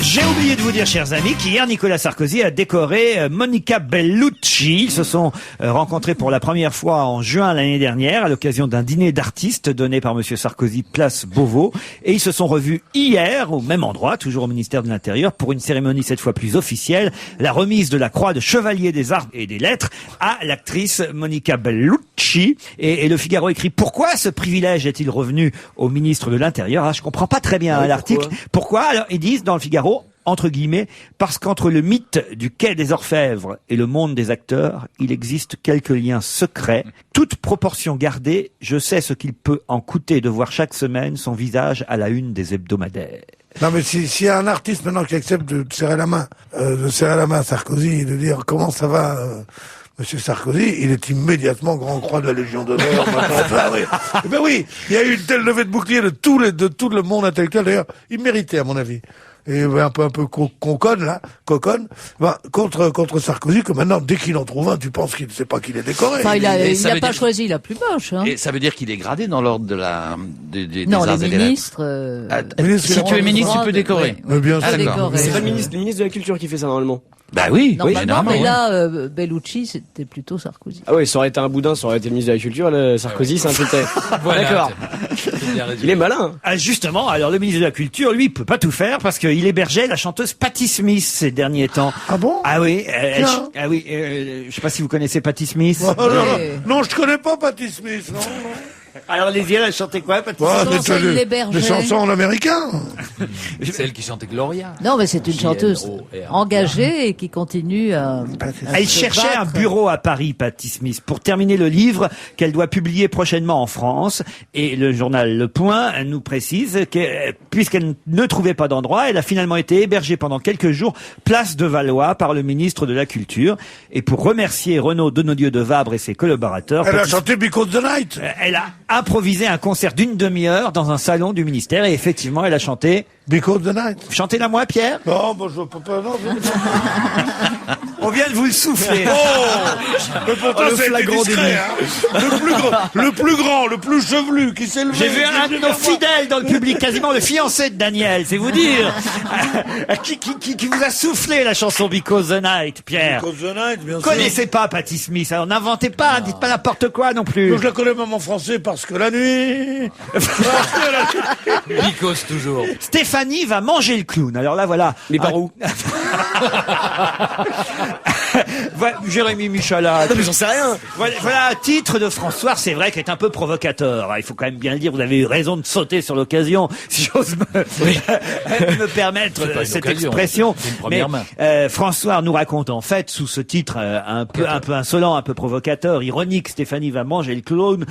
J'ai oublié de vous dire, chers amis, qu'hier, Nicolas Sarkozy a décoré Monica Bellucci. Ils se sont rencontrés pour la première fois en juin l'année dernière à l'occasion d'un dîner d'artistes donné par Monsieur Sarkozy place Beauvau. Et ils se sont revus hier au même endroit, toujours au ministère de l'Intérieur, pour une cérémonie cette fois plus officielle, la remise de la croix de chevalier des arts et des lettres à l'actrice Monica Bellucci. Et le Figaro écrit: pourquoi ce privilège est-il revenu au ministre de l'Intérieur? Je comprends pas très bien l'article. Pourquoi? Alors, ils disent dans le Figaro, entre guillemets, parce qu'entre le mythe du quai des Orfèvres et le monde des acteurs, il existe quelques liens secrets. Toute proportion gardée, je sais ce qu'il peut en coûter de voir chaque semaine son visage à la une des hebdomadaires. Non, mais s'il y a un artiste maintenant qui accepte de serrer la main à Sarkozy et de dire comment ça va, Monsieur Sarkozy, il est immédiatement grand croix de la Légion d'honneur. Ben oui, il y a eu une telle levée de bouclier de tout le monde intellectuel. D'ailleurs, il méritait, à mon avis. Et un peu coconne contre Sarkozy, que maintenant, dès qu'il en trouve un, tu penses qu'il ne sait pas qu'il est décoré. Enfin, il ça n'a veut pas dire- choisi la plus moche. Hein. Et ça veut dire qu'il est gradé dans l'ordre de des Non, arts les et des lettres. ministres. Ministre, Si tu es ministre, tu peux décorer. Mais bien sûr. décorer. C'est pas le ministre de la Culture qui fait ça normalement. Bah oui, Normalement, généralement. mais oui. là, Bellucci, c'était plutôt Sarkozy. Ah oui, ça aurait été un boudin, ça aurait été le ministre de la Culture, le Sarkozy, c'est un critère. Voilà, D'accord. c'est bien résumé. Il est malin. Ah, justement, alors le ministre de la Culture, lui, peut pas tout faire parce qu'il hébergeait la chanteuse Patti Smith ces derniers temps. Ah bon? Ah oui, Tiens. je sais pas si vous connaissez Patti Smith. Oh, non, Ouais. non, je connais pas Patti Smith, non. Alors les yeux, elle chantait quoi, Patti Ouais, Comment ça, il l'hébergeait? des chansons en américain. Celle qui chantait Gloria. Non, mais c'est une chanteuse J-L-O-R. engagée et qui continue à Elle se cherchait un battre. bureau à Paris, Patti Smith, pour terminer le livre qu'elle doit publier prochainement en France. Et le journal Le Point nous précise que, puisqu'elle ne trouvait pas d'endroit, elle a finalement été hébergée pendant quelques jours, place de Valois, par le ministre de la Culture. Et pour remercier Renaud Denodieu de Vabre et ses collaborateurs, Elle a Patti- chanté Because the Night. elle a improvisé un concert d'une demi-heure dans un salon du ministère. Et effectivement, elle a chanté. Because the Night. Chantez-la moi, Pierre. Non, bon, je peux pas, non. On vient de vous le souffler. Mais pourtant, le c'est flagrant discret, hein. Le plus chevelu qui s'est levé. J'ai vu un de nos fidèles dans le public, quasiment le fiancé de Daniel, c'est vous dire. qui vous a soufflé la chanson Because the Night, Pierre. Because the Night, bien sûr. Connaissez pas Patti Smith, alors n'inventez pas, dites pas n'importe quoi non plus. Donc, je la connais même en français parce que la nuit. Bicos toujours. Stéphanie va manger le clown. Alors là, voilà. Mais par où? Jérémy Michalak. Mais j'en sais rien. Voilà un titre de François, c'est vrai, qui est un peu provocateur. Il faut quand même bien le dire, vous avez eu raison de sauter sur l'occasion, si j'ose me permettre C'est pas une cette occasion, expression. c'est une première main. François nous raconte en fait, sous ce titre un peu insolent, un peu provocateur, ironique, Stéphanie va manger le clown,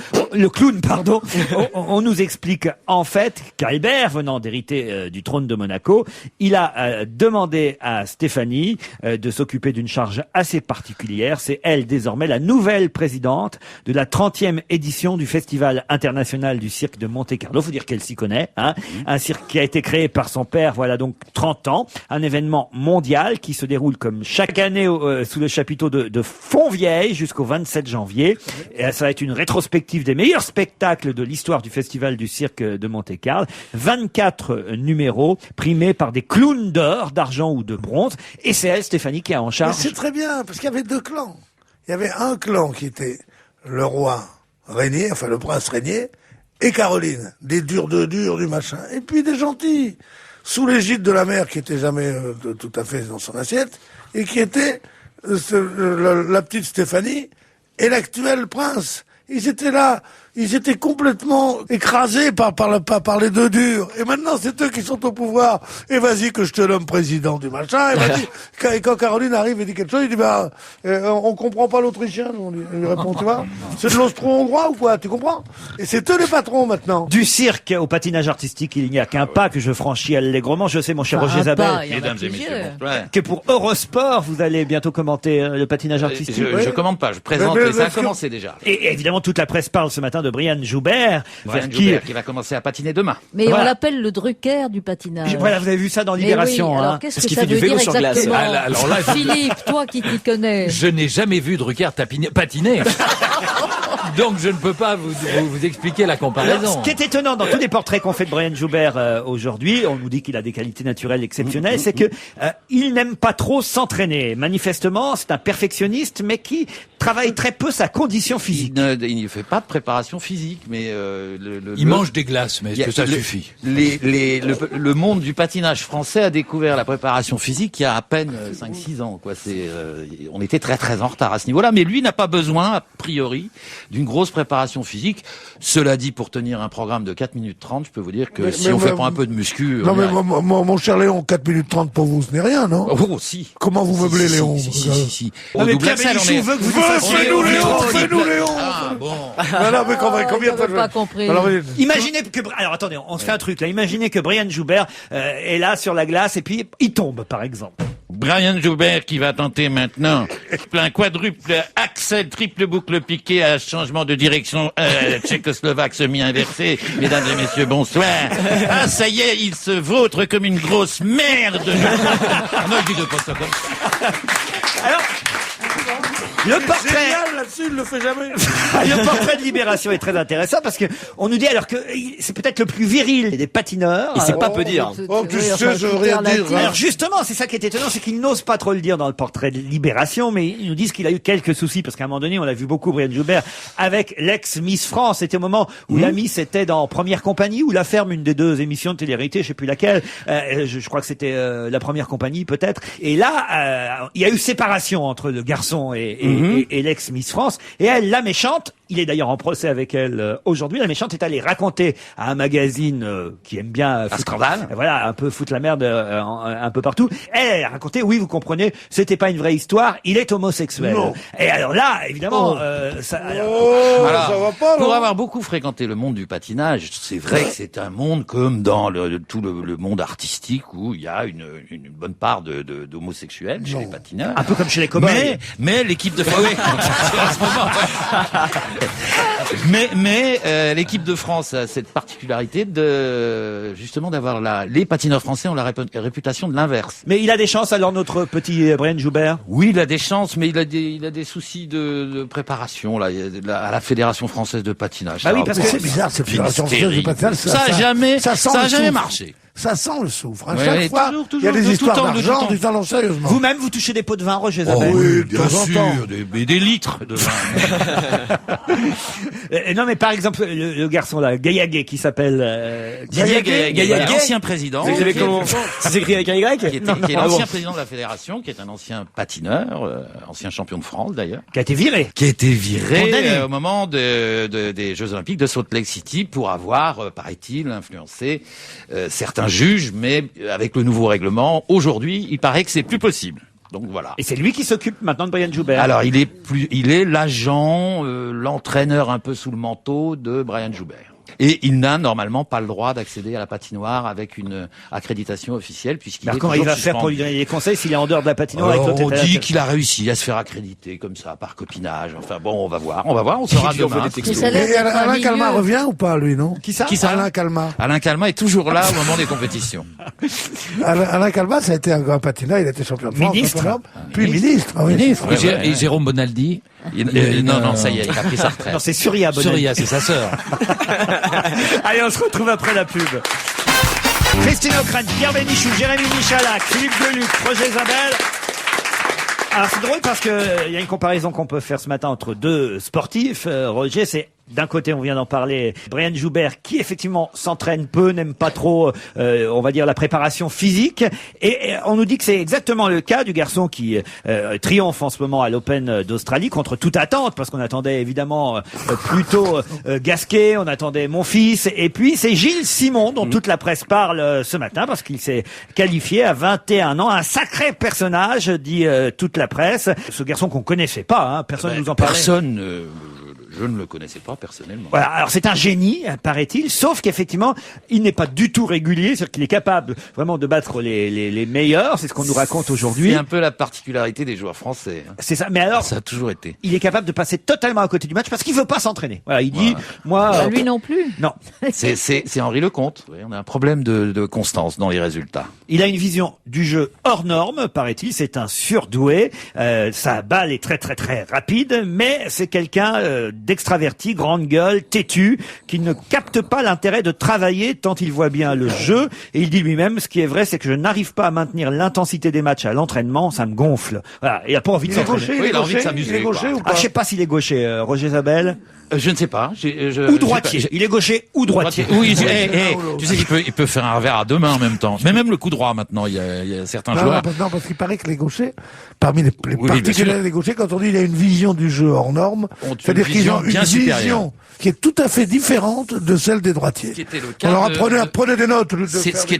on nous explique en fait qu'Albert, venant d'hériter du trône de Monaco, il a demandé à Stéphanie de s'occuper d'une charge assez particulière. C'est elle désormais la nouvelle présidente de la 30e édition du Festival international du cirque de Monte-Carlo. Faut dire qu'elle s'y connaît, hein. Un cirque qui a été créé par son père, voilà donc 30 ans. Un événement mondial qui se déroule comme chaque année sous le chapiteau de Fontvieille jusqu'au 27 janvier. Et ça va être une rétrospective des meilleurs spectacles de l'histoire du Festival du cirque de Monte-Carlo. 24 numéros primés par des clowns d'or, d'argent ou de bronze. Et c'est elle, Stéphanie, qui a en Mais charge. c'est très bien, parce qu'il y avait 2 clans. Il y avait un clan qui était le roi Régnier, enfin le prince Régnier, et Caroline, des durs de durs du machin. Et puis des gentils, sous l'égide de la mère qui était jamais tout à fait dans son assiette, et qui était la petite Stéphanie et l'actuel prince. Ils étaient là, ils étaient complètement écrasés par les deux durs. Et maintenant, c'est eux qui sont au pouvoir. Et vas-y que je te nomme président du machin. Et quand Caroline arrive et dit quelque chose, il dit on comprend pas l'autrichien. On lui répond, tu vois, c'est de l'austro-hongrois ou quoi, tu comprends? Et c'est eux les patrons maintenant. Du cirque au patinage artistique, il n'y a qu'un pas que je franchis allègrement. Je sais, mon cher Roger Zabel, Mesdames et messieurs, bonsoir. que pour Eurosport, vous allez bientôt commenter le patinage artistique. Je commande pas, je présente, et ça a commencé déjà. Et évidemment, toute la presse parle ce matin de Brian Joubert. Brian Joubert qui va commencer à patiner demain. Mais Voilà. on l'appelle le Drucker du patinage. Voilà, vous avez vu ça dans Mais Libération. oui, alors hein. qu'est-ce Parce que qu'il ça fait du veut vélo dire sur glace. exactement Alors là, Philippe, toi qui t'y connais. Je n'ai jamais vu Drucker patiner. Donc je ne peux pas vous expliquer la Alors, comparaison. ce qui est étonnant dans tous les portraits qu'on fait de Brian Joubert aujourd'hui, on nous dit qu'il a des qualités naturelles exceptionnelles, c'est que il n'aime pas trop s'entraîner. Manifestement, c'est un perfectionniste, mais qui travaille très peu sa condition physique. Il ne fait pas de préparation physique, mais Il mange des glaces, mais il y est-ce a que ça le- suffit? le monde du patinage français a découvert la préparation physique il y a à peine 5-6 ans. Quoi. On était très très en retard à ce niveau-là, mais lui n'a pas besoin, a priori, d'une grosse préparation physique. Cela dit, pour tenir un programme de 4 minutes 30, je peux vous dire que Mais- si mais on fait moi- pas un peu de muscu... Non on y mais arrive. mon cher Léon, 4 minutes 30 pour vous, ce n'est rien, non? Oh, si. Comment vous meublez, Si, Léon? si. Non, Au mais double Pierre axel, on Bénichou est... veut que vous fassiez... Fais-nous, Léon, fais-nous, Léon. Ah, bon. Voilà, mais combien de fois J'ai pas compris. Alors, Imaginez que... Alors attendez, on se fait un truc là. Imaginez que Brian Joubert est là sur la glace et puis il tombe, par exemple. Brian Joubert qui va tenter maintenant un quadruple axel, triple boucle piqué à changement de direction tchécoslovaque semi-inversé. Mesdames et messieurs, bonsoir. Ah, ça y est, il se vautre comme une grosse merde. Non, je dis pas ça comme ça. Alors, le portrait... Génial, là-dessus, il le fait jamais. Le portrait de Libération est très intéressant parce que on nous dit alors que c'est peut-être le plus viril des patineurs. Il sait pas peu dire. Oh, tu Oui, sais, enfin, je veux rien dire. superlatif. Alors justement, c'est ça qui est étonnant, c'est qu'il n'ose pas trop le dire dans le portrait de Libération, mais ils nous disent qu'il a eu quelques soucis, parce qu'à un moment donné, on a vu beaucoup Brian Joubert avec l'ex-Miss France. C'était au moment où la Miss était dans Première Compagnie, ou La Ferme, une des deux émissions de télé-réalité, je sais plus laquelle. Je crois que c'était La Première Compagnie, peut-être. Et là, il y a eu séparation entre le garçon et l'ex-Miss France. Et elle, la méchante, il est d'ailleurs en procès avec elle aujourd'hui, la méchante est allée raconter à un magazine qui aime bien... Un scandale. Voilà, un peu foutre la merde un peu partout. Elle a raconté, oui, vous comprenez, c'était pas une vraie histoire, il est homosexuel. Non. Et alors là, évidemment, ça... Oh, Alors, ça va pas, pour là. avoir beaucoup fréquenté le monde du patinage, c'est vrai que c'est un monde comme dans tout le monde artistique où il y a une bonne part d'homosexuels chez les patineurs. un peu comme chez les cow-boys. Mais l'équipe de France, en ce moment, ouais. mais l'équipe de France a cette particularité de justement d'avoir les patineurs français ont la réputation de l'inverse. Mais il a des chances, alors, notre petit Brian Joubert? Oui, il a des chances, mais il a des soucis de préparation là. À la Fédération française de patinage. Bah oui, Ça parce Mais que- c'est bizarre, cette fédération Hystérie. française de patinage. Ça a jamais sent le jamais souffle. marché. Ça sent le soufre. Hein. Oui, Chaque oui, fois, toujours, il y a toujours, des de tout histoires temps, de tout d'argent, temps. du talent, sérieusement. Vous-même, vous touchez des pots de vin, Roger Oh Zabel? oui, de bien temps en temps. sûr, des litres de vin. Non, mais par exemple, le garçon là, Gaillaguet, qui s'appelle... Didier Gaillaguet, Gaillaguet. l'ancien président. Vous écrivez qui est- comment? Ça s'écrit avec un Y? qui est l'ancien président de la fédération, qui est un ancien patineur, ancien champion de France d'ailleurs, qui a été viré. qui a été viré Condamné. au moment des Jeux Olympiques de Salt Lake City pour avoir, paraît-il, influencé certains juges, mais avec le nouveau règlement, aujourd'hui, il paraît que c'est plus possible. Donc voilà. Et c'est lui qui s'occupe maintenant de Brian Joubert. Alors il est l'agent, l'entraîneur un peu sous le manteau de Brian Joubert. Et il n'a normalement pas le droit d'accéder à la patinoire avec une accréditation officielle puisqu'il Alors est comment il toujours va faire pour lui suspendu. donner des conseils s'il est en dehors de la patinoire avec Alors, l'autre on état- dit qu'il a réussi à se faire accréditer comme ça par copinage. Enfin bon, on va voir, on saura Il envoie demain. des textos. Mais ça a l'air Et d'être un Alain milieu- Calma revient ou pas, lui, non? Qui ça? Qui ça Alain Calma. Alain Calma est toujours là au moment des compétitions. Alain Calma, ça a été un grand patineur, il a été champion de France. Ministre. champion d'Europe, puis ministre. Ah oui. Ministre. Et et Jérôme Bonaldi? Non, ça y est, il a pris sa retraite. Non, c'est Surya Bonaldi. Surya, c'est sa sœur. Allez, on se retrouve après la pub. Christine O'Krent, Pierre Bénichou, Jérémy Michalak, Philippe Geluc, Roger Zabel. Alors c'est drôle parce que il y a une comparaison qu'on peut faire ce matin entre deux sportifs. Roger, c'est D'un côté, on vient d'en parler, Brian Joubert, qui effectivement s'entraîne peu, n'aime pas trop, on va dire, la préparation physique. Et on nous dit que c'est exactement le cas du garçon qui triomphe en ce moment à l'Open d'Australie, contre toute attente, parce qu'on attendait évidemment plutôt Gasquet, on attendait Monfils, et puis c'est Gilles Simon, dont toute la presse parle ce matin, parce qu'il s'est qualifié à 21 ans. Un sacré personnage, dit toute la presse. Ce garçon qu'on connaissait pas, hein, personne nous en parlait. Personne... Je ne le connaissais pas personnellement. Voilà, alors c'est un génie, paraît-il, sauf qu'effectivement, il n'est pas du tout régulier, c'est-à-dire qu'il est capable vraiment de battre les meilleurs, c'est ce qu'on nous raconte aujourd'hui. C'est un peu la particularité des joueurs français. C'est ça, mais alors... Ça a toujours été. Il est capable de passer totalement à côté du match parce qu'il veut pas s'entraîner. Voilà, il dit, moi... lui non plus. Non. C'est Henri Lecomte. Oui, on a un problème de constance dans les résultats. Il a une vision du jeu hors norme, paraît-il, c'est un surdoué, sa balle est très très très rapide, mais c'est quelqu'un d'extraverti, grande gueule, têtu, qui ne capte pas l'intérêt de travailler tant il voit bien le jeu. Et il dit lui-même, ce qui est vrai, c'est que je n'arrive pas à maintenir l'intensité des matchs à l'entraînement, ça me gonfle. Voilà, il a pas envie de s'entraîner. Oui, il a envie de s'amuser. Il est gaucher ou pas? Je sais pas s'il est gaucher, Roger Zabel. Je ne sais pas. Ou droitier. Il est gaucher ou droitier. Oui, tu sais qu'il peut faire un revers à deux mains en même temps. Mais même le coup droit maintenant, il y a certains joueurs. Non, parce qu'il paraît que les gauchers, parmi les Oui, particuliers des gauchers, quand on dit il a une vision du jeu hors norme, c'est-à-dire qu'ils ont une vision qui est tout à fait différente de celle des droitiers. Ce qui était le cas alors prenez des notes. Ce qui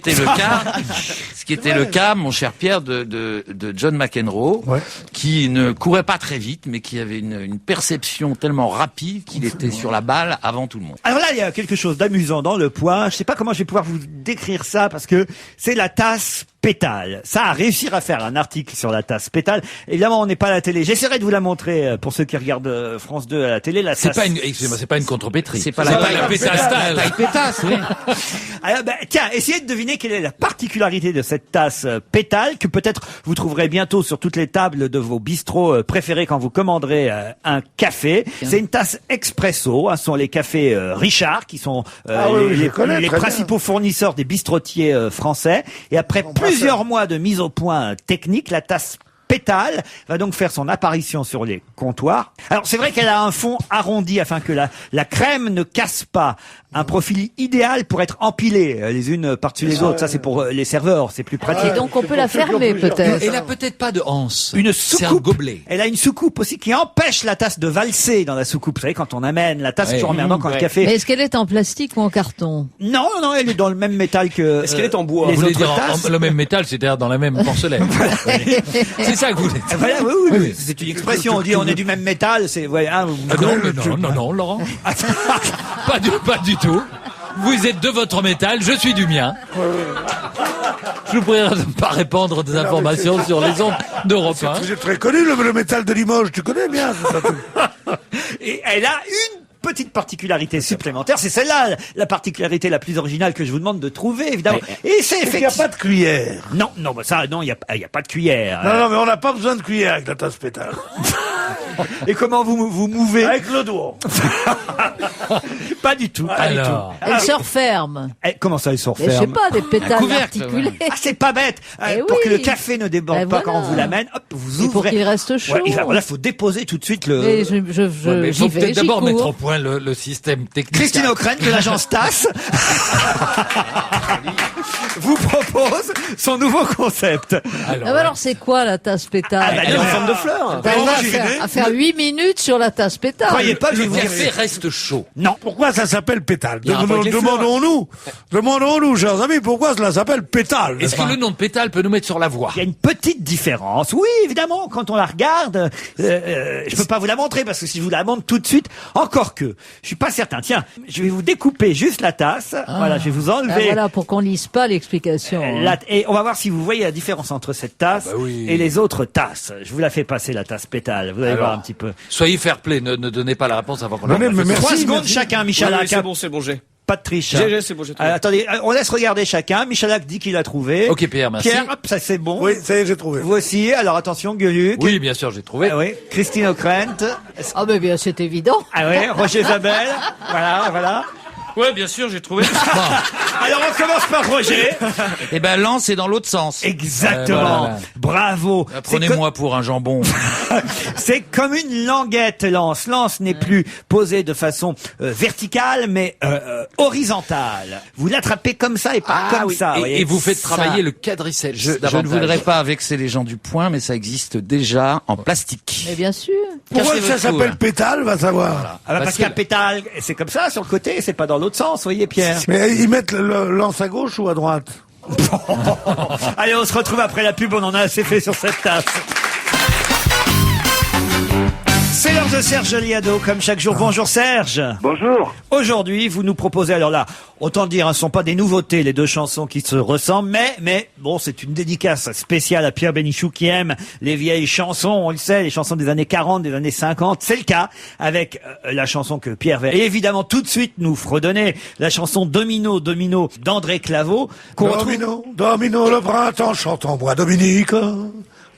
était le cas, mon cher Pierre, de John McEnroe, ouais, qui ne courait pas très vite, mais qui avait une perception tellement rapide qu'il était sur la balle avant tout le monde. Alors là, il y a quelque chose d'amusant dans le point. Je sais pas comment je vais pouvoir vous décrire ça parce que c'est la tasse Pétale. Ça a réussi à faire un article sur la tasse Pétale. Évidemment, on n'est pas à la télé. J'essaierai de vous la montrer pour ceux qui regardent France 2 à la télé. La tasse... C'est pas une contrepétrie. C'est pas la pétasse style. pétasse, oui. Alors, tiens, essayez de deviner quelle est la particularité de cette tasse Pétale que peut-être vous trouverez bientôt sur toutes les tables de vos bistrots préférés quand vous commanderez un café. C'est une tasse expresso. Ce sont les cafés Richard qui sont les principaux fournisseurs des bistrotiers français. Et après plusieurs mois de mise au point technique, la tasse Pétale va donc faire son apparition sur les comptoirs. Alors c'est vrai qu'elle a un fond arrondi afin que la crème ne casse pas. Un profil idéal pour être empilé les unes par-dessus les autres. Ça c'est pour les serveurs, c'est plus pratique. Et donc on peut la fermer peut-être. Elle a peut-être pas de anse. Une C'est un soucoupe. gobelet. Elle a une soucoupe aussi qui empêche la tasse de valser dans la soucoupe. Vous savez, quand on amène la tasse, c'est toujours emmerdant quand le café... Mais est-ce qu'elle est en plastique ou en carton? Non, elle est dans le même métal que... Est-ce qu'elle est en bois? les Vous voulez autres dire tasses. le même métal, c'est-à-dire dans la même porcelaine. C'est ça que vous voulez dire. Voilà, oui. C'est une expression. On dit on est du même métal. C'est Non, Laurent. Pas du tout. Vous êtes de votre métal, je suis du mien. Je vous prie de ne pas répandre des informations sur les ondes d'Europe 1. C'est très connu le métal de Limoges, tu connais bien. Et elle a une petite particularité supplémentaire, c'est celle-là, la particularité la plus originale que je vous demande de trouver, évidemment. Et c'est Il n'y a pas de cuillère. Non, ça, non, il y a pas de cuillère. Non, mais on n'a pas besoin de cuillère avec la tasse Pétale. Et comment vous mouvez? Avec le doigt. Pas du tout. Pas du Alors. tout. Elle se referme. Comment ça, ils sont Mais je sais referment? pas, des pétales couvercle, articulés. Ah, c'est pas bête. Eh Pour oui. que le café ne déborde Ben pas voilà. quand on vous l'amène, hop, vous Et pour ouvrez. qu'il reste chaud. Ouais, alors là, faut déposer tout de suite le... Mais Mais il j'y faut vais, peut-être j'y d'abord mettre au cours. point le système technique. Christine O'Krent de l'agence TAS vous propose son nouveau concept. Alors c'est quoi la tasse pétale? bah, Elle est en non. forme de fleur. T'arrives moi, j'ai une idée. à faire 8 minutes sur la tasse pétale. Croyez pas que je vais Le vous dire... café reste chaud. Non. Pourquoi ça s'appelle Pétale? y a un rapport avec les Demandons-nous, chers amis, pourquoi cela s'appelle Pétale? Est-ce que le nom de pétale peut nous mettre sur la voie? Il y a une petite différence. Oui, évidemment, quand on la regarde, je peux pas vous la montrer parce que si je vous la montre tout de suite, encore que, je suis pas certain. Tiens, je vais vous découper juste la tasse. Voilà, je vais vous Ah, enlever. voilà, pour qu'on lise pas l'explication. hein. Et on va voir si vous voyez la différence entre cette tasse oui. et les autres tasses. Je vous la fais passer, la tasse Pétale. Vous allez Alors, voir un petit peu. Soyez fair play, ne donnez pas la réponse avant qu'on la Mais fasse. merci, 3 secondes merci. chacun, Michalak. C'est bon, j'ai. Pas de triche. C'est bon, j'ai trouvé. Attendez, on laisse regarder chacun. Michalak dit qu'il a trouvé. Ok, Pierre, merci. Pierre, hop, ça c'est bon. Oui, ça y est, j'ai trouvé. Vous aussi. Alors attention, Gueuluc. Oui, bien sûr, j'ai trouvé. Ah oui. Christine O'Krent. Ah mais bien c'est évident. Ah ouais, Roger Zabel. Voilà. Ouais, bien sûr, j'ai trouvé. Alors on commence par Roger. Eh ben, l'an, c'est dans l'autre sens. Exactement. Voilà. Bravo. Prenez-moi pour un jambon. C'est comme une languette, l'anse. L'anse n'est plus posée de façon verticale, mais horizontale. Vous l'attrapez comme ça et pas comme ça. Et vous faites Ça. travailler le quadriceps. Je ne voudrais pas vexer les gens du point, mais ça existe déjà en plastique. Mais bien sûr. Pourquoi Cassez ça votre cou, s'appelle hein. pétale, va savoir. Ah bah parce qu'un pétale, c'est comme ça sur le côté, c'est pas dans l'autre sens, vous voyez Pierre. Mais ils mettent le lance à gauche ou à droite? Allez, on se retrouve après la pub, on en a assez fait sur cette tasse. C'est l'heure de Serge Liado, comme chaque jour. Bonjour Serge. Bonjour. Aujourd'hui, vous nous proposez, alors là, autant le dire, ce ne sont pas des nouveautés, les deux chansons qui se ressemblent, mais bon, c'est une dédicace spéciale à Pierre Bénichou qui aime les vieilles chansons, on le sait, les chansons des années 40, des années 50. C'est le cas avec la chanson que Pierre va évidemment tout de suite nous fredonner, la chanson Domino, Domino d'André Claveau. Domino, Domino, le printemps chante en bois Dominique.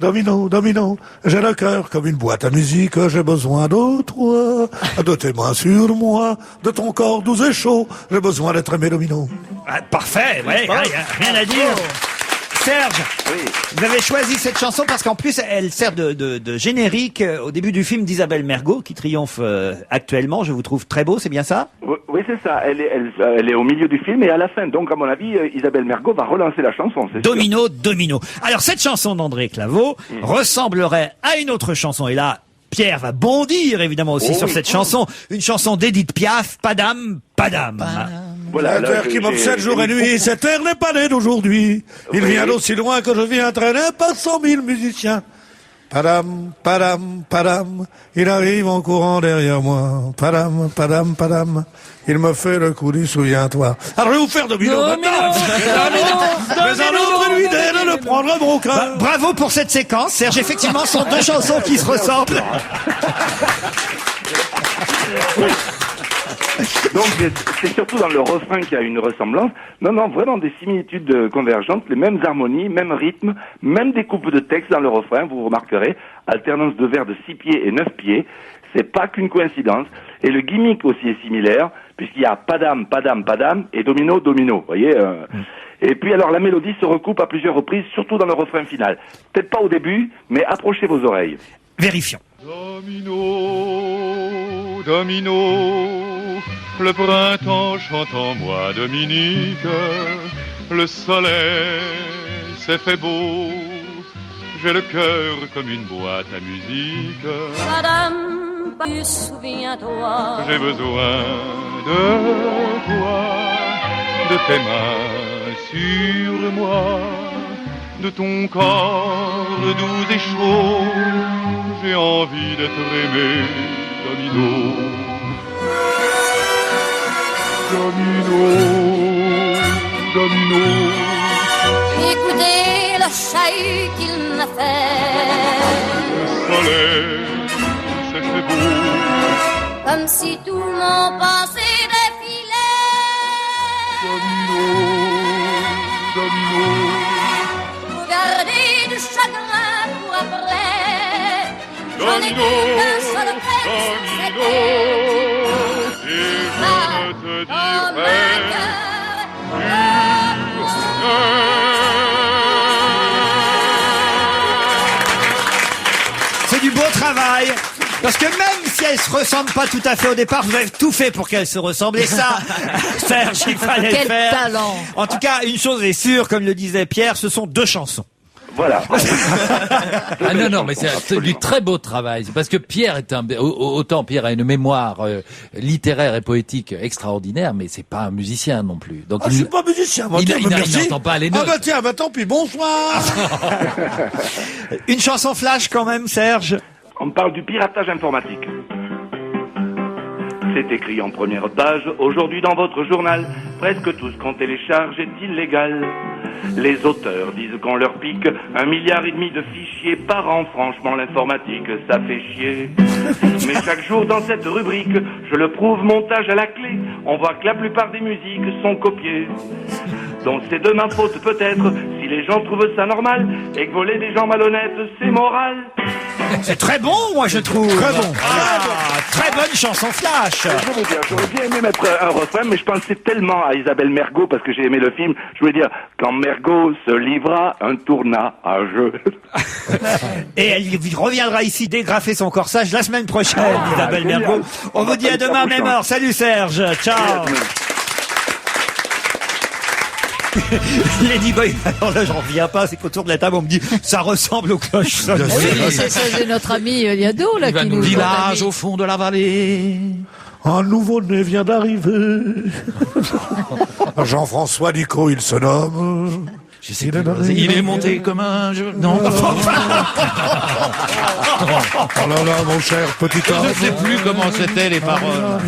Domino, domino, j'ai le cœur comme une boîte à musique, j'ai besoin de toi, de tes mains sur moi, de ton corps doux et chaud, j'ai besoin d'être aimé domino. Ah, parfait, ouais, y a rien à dire. Serge, vous avez choisi cette chanson parce qu'en plus elle sert de générique au début du film d'Isabelle Mergo qui triomphe actuellement. Je vous trouve très beau, c'est bien ça? Oui, c'est ça. Elle est au milieu du film et à la fin. Donc, à mon avis, Isabelle Mergo va relancer la chanson. C'est Domino, Domino. Alors cette chanson d'André Claveau ressemblerait à une autre chanson. Et là, Pierre va bondir évidemment aussi sur cette chanson. Une chanson d'Edith Piaf, Padam, Padam. Voilà, Cet air qui m'obsède jour et nuit, cet air n'est pas né d'aujourd'hui. Il vient d'aussi loin que je viens traîner par 100 000 musiciens. Padam, padam, padam, il arrive en courant derrière moi. Padam, padam, padam, il me fait le coup du souviens-toi. Alors je vais vous faire domino maintenant. Mais un autre lui d'aide de prendre mon cœur. Bravo pour cette séquence, Serge. Effectivement, ce sont deux chansons qui se ressemblent. Donc, c'est surtout dans le refrain qu'il y a une ressemblance. Non, vraiment des similitudes convergentes, les mêmes harmonies, même rythme, même découpe de texte dans le refrain, vous remarquerez. Alternance de vers de 6 pieds et 9 pieds. C'est pas qu'une coïncidence. Et le gimmick aussi est similaire, puisqu'il y a Padam, Padam, Padam et Domino, Domino. Vous voyez Et puis alors la mélodie se recoupe à plusieurs reprises, surtout dans le refrain final. Peut-être pas au début, mais approchez vos oreilles. Vérifions. Domino, domino, le printemps chante en moi, Dominique, le soleil s'est fait beau, j'ai le cœur comme une boîte à musique. Madame, souviens-toi, j'ai besoin de toi, de tes mains sur moi, de ton corps doux et chaud, j'ai envie d'être aimé, Domino. Domino, domino. écoutez le chahut qu'il m'a fait. Le soleil s'est fait beau, Comme si tout mon passé défilait. Domino, domino. Pour garder du chagrin pour après. J'en ai Domino, qu'un seul rêve, domino. Et je ne te dirai C'est du beau travail. Parce que même si elles se ressemblent pas tout à fait au départ, vous avez tout fait pour qu'elles se ressemblent. Et ça, Serge, il fallait le Quel faire. talent. En tout cas, une chose est sûre, comme le disait Pierre, ce sont deux chansons. Voilà. Ah non, mais c'est du très beau travail. Parce que Pierre est autant Pierre a une mémoire littéraire et poétique extraordinaire, mais c'est pas un musicien non plus. Donc Ah, je suis pas musicien, moi. il tiens, mais merci. n'entend pas les notes. Ah bah tiens, bah tant pis, bonsoir. Une chanson flash quand même, Serge. On parle du piratage informatique. C'est écrit en première page, aujourd'hui dans votre journal, presque tout ce qu'on télécharge est illégal. Les auteurs disent qu'on leur pique 1,5 milliard de fichiers par an, franchement l'informatique, ça fait chier. Mais chaque jour dans cette rubrique, je le prouve, montage à la clé, on voit que la plupart des musiques sont copiées. Donc c'est de ma faute peut-être si les gens trouvent ça normal et que voler des gens malhonnêtes c'est moral. C'est très bon, moi je trouve. Très bon. Très bonne chanson flash. Je veux dire, j'aurais bien aimé mettre un refrain, mais je pensais tellement à Isabelle Mergo parce que j'ai aimé le film. Je veux dire, quand Mergo se livra, un tourna à jeu. Et elle reviendra ici dégrafer son corsage la semaine prochaine, Isabelle Mergo. On vous dit à demain, même heure. Salut Serge. Ciao. Lady Boy, alors là j'en reviens pas, c'est qu'autour de la table on me dit ça ressemble aux cloches sonores. Oui, c'est notre ami Liado là qui nous Village au fond de la vallée. Un nouveau-né vient d'arriver. Jean-François Nico, il se nomme. Il est monté comme un jeu. Non. Oh là là, mon cher petit homme. Je ne sais plus comment c'était les paroles.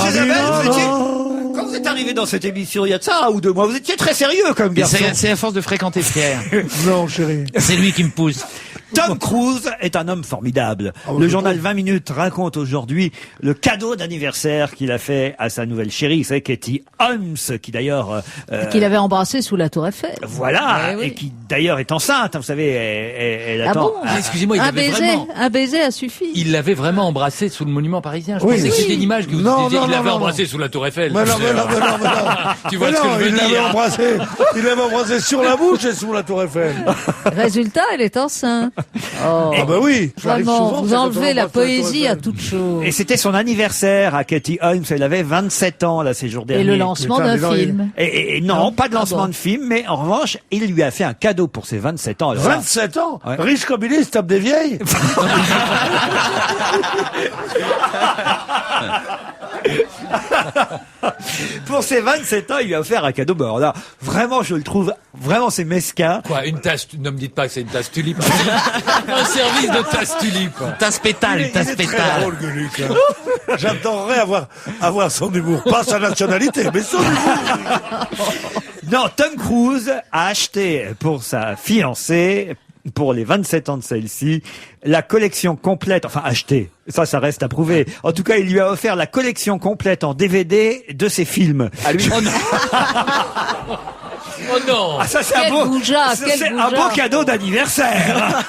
Isabelle, quand vous êtes arrivé dans cette émission il y a de ça 1 ou 2 mois, vous étiez très sérieux comme garçon. C'est à force de fréquenter Pierre. Non, chérie. C'est lui qui me pousse. Tom Cruise est un homme formidable. Le journal 20 minutes raconte aujourd'hui le cadeau d'anniversaire qu'il a fait à sa nouvelle chérie, c'est Katie Holmes, qui d'ailleurs... qu'il avait embrassé sous la Tour Eiffel. Voilà, oui. et qui d'ailleurs est enceinte, vous savez, elle Ah attend... bon Excusez-moi, il un avait baiser, vraiment... un baiser a suffi. Il l'avait vraiment embrassé sous le monument parisien. Je Oui. pensais que c'était une image que vous Non, disiez. non, Il non, l'avait non, embrassé sous la Tour Eiffel. Mais non. Tu vois Mais ce que non, je veux il l'avait dire. il l'avait embrassé sur la bouche et sous la Tour Eiffel. Résultat, elle est enceinte. Oh. Ah bah oui. j'arrive Vraiment, souvent, vous c'est quand enlevez on la embrasse la Tour poésie à Eiffel. toute chose. Et c'était son anniversaire à Katie Holmes, elle avait 27 ans là ces jours derniers. Et le lancement Putain, d'un dis donc, film. Et non, Non. pas de lancement Ah bon. de film, mais en revanche, il lui a fait un cadeau pour ses 27 ans. Alors là, 27 ans. Ouais. Riche comme il se tape des vieilles. pour ses 27 ans, il lui a offert un cadeau. Bon, alors là, vraiment, je le trouve, vraiment, c'est mesquin. Quoi, une tasse, ne me dites pas que c'est une tasse tulipe. Un service de tasse tulipe. Tasse pétale, Il est tasse très pétale. drôle, Gueuluc. J'adorerais avoir son humour. Pas sa nationalité, mais son humour. Non, Tom Cruise a acheté pour sa fiancée, pour les 27 ans de celle-ci, la collection complète, enfin acheté, ça reste à prouver. En tout cas, il lui a offert la collection complète en DVD de ses films. À lui. Oh non. Oh non. Ah, ça c'est Quel un beau, goujat, ça, quel c'est un goujat. beau cadeau d'anniversaire.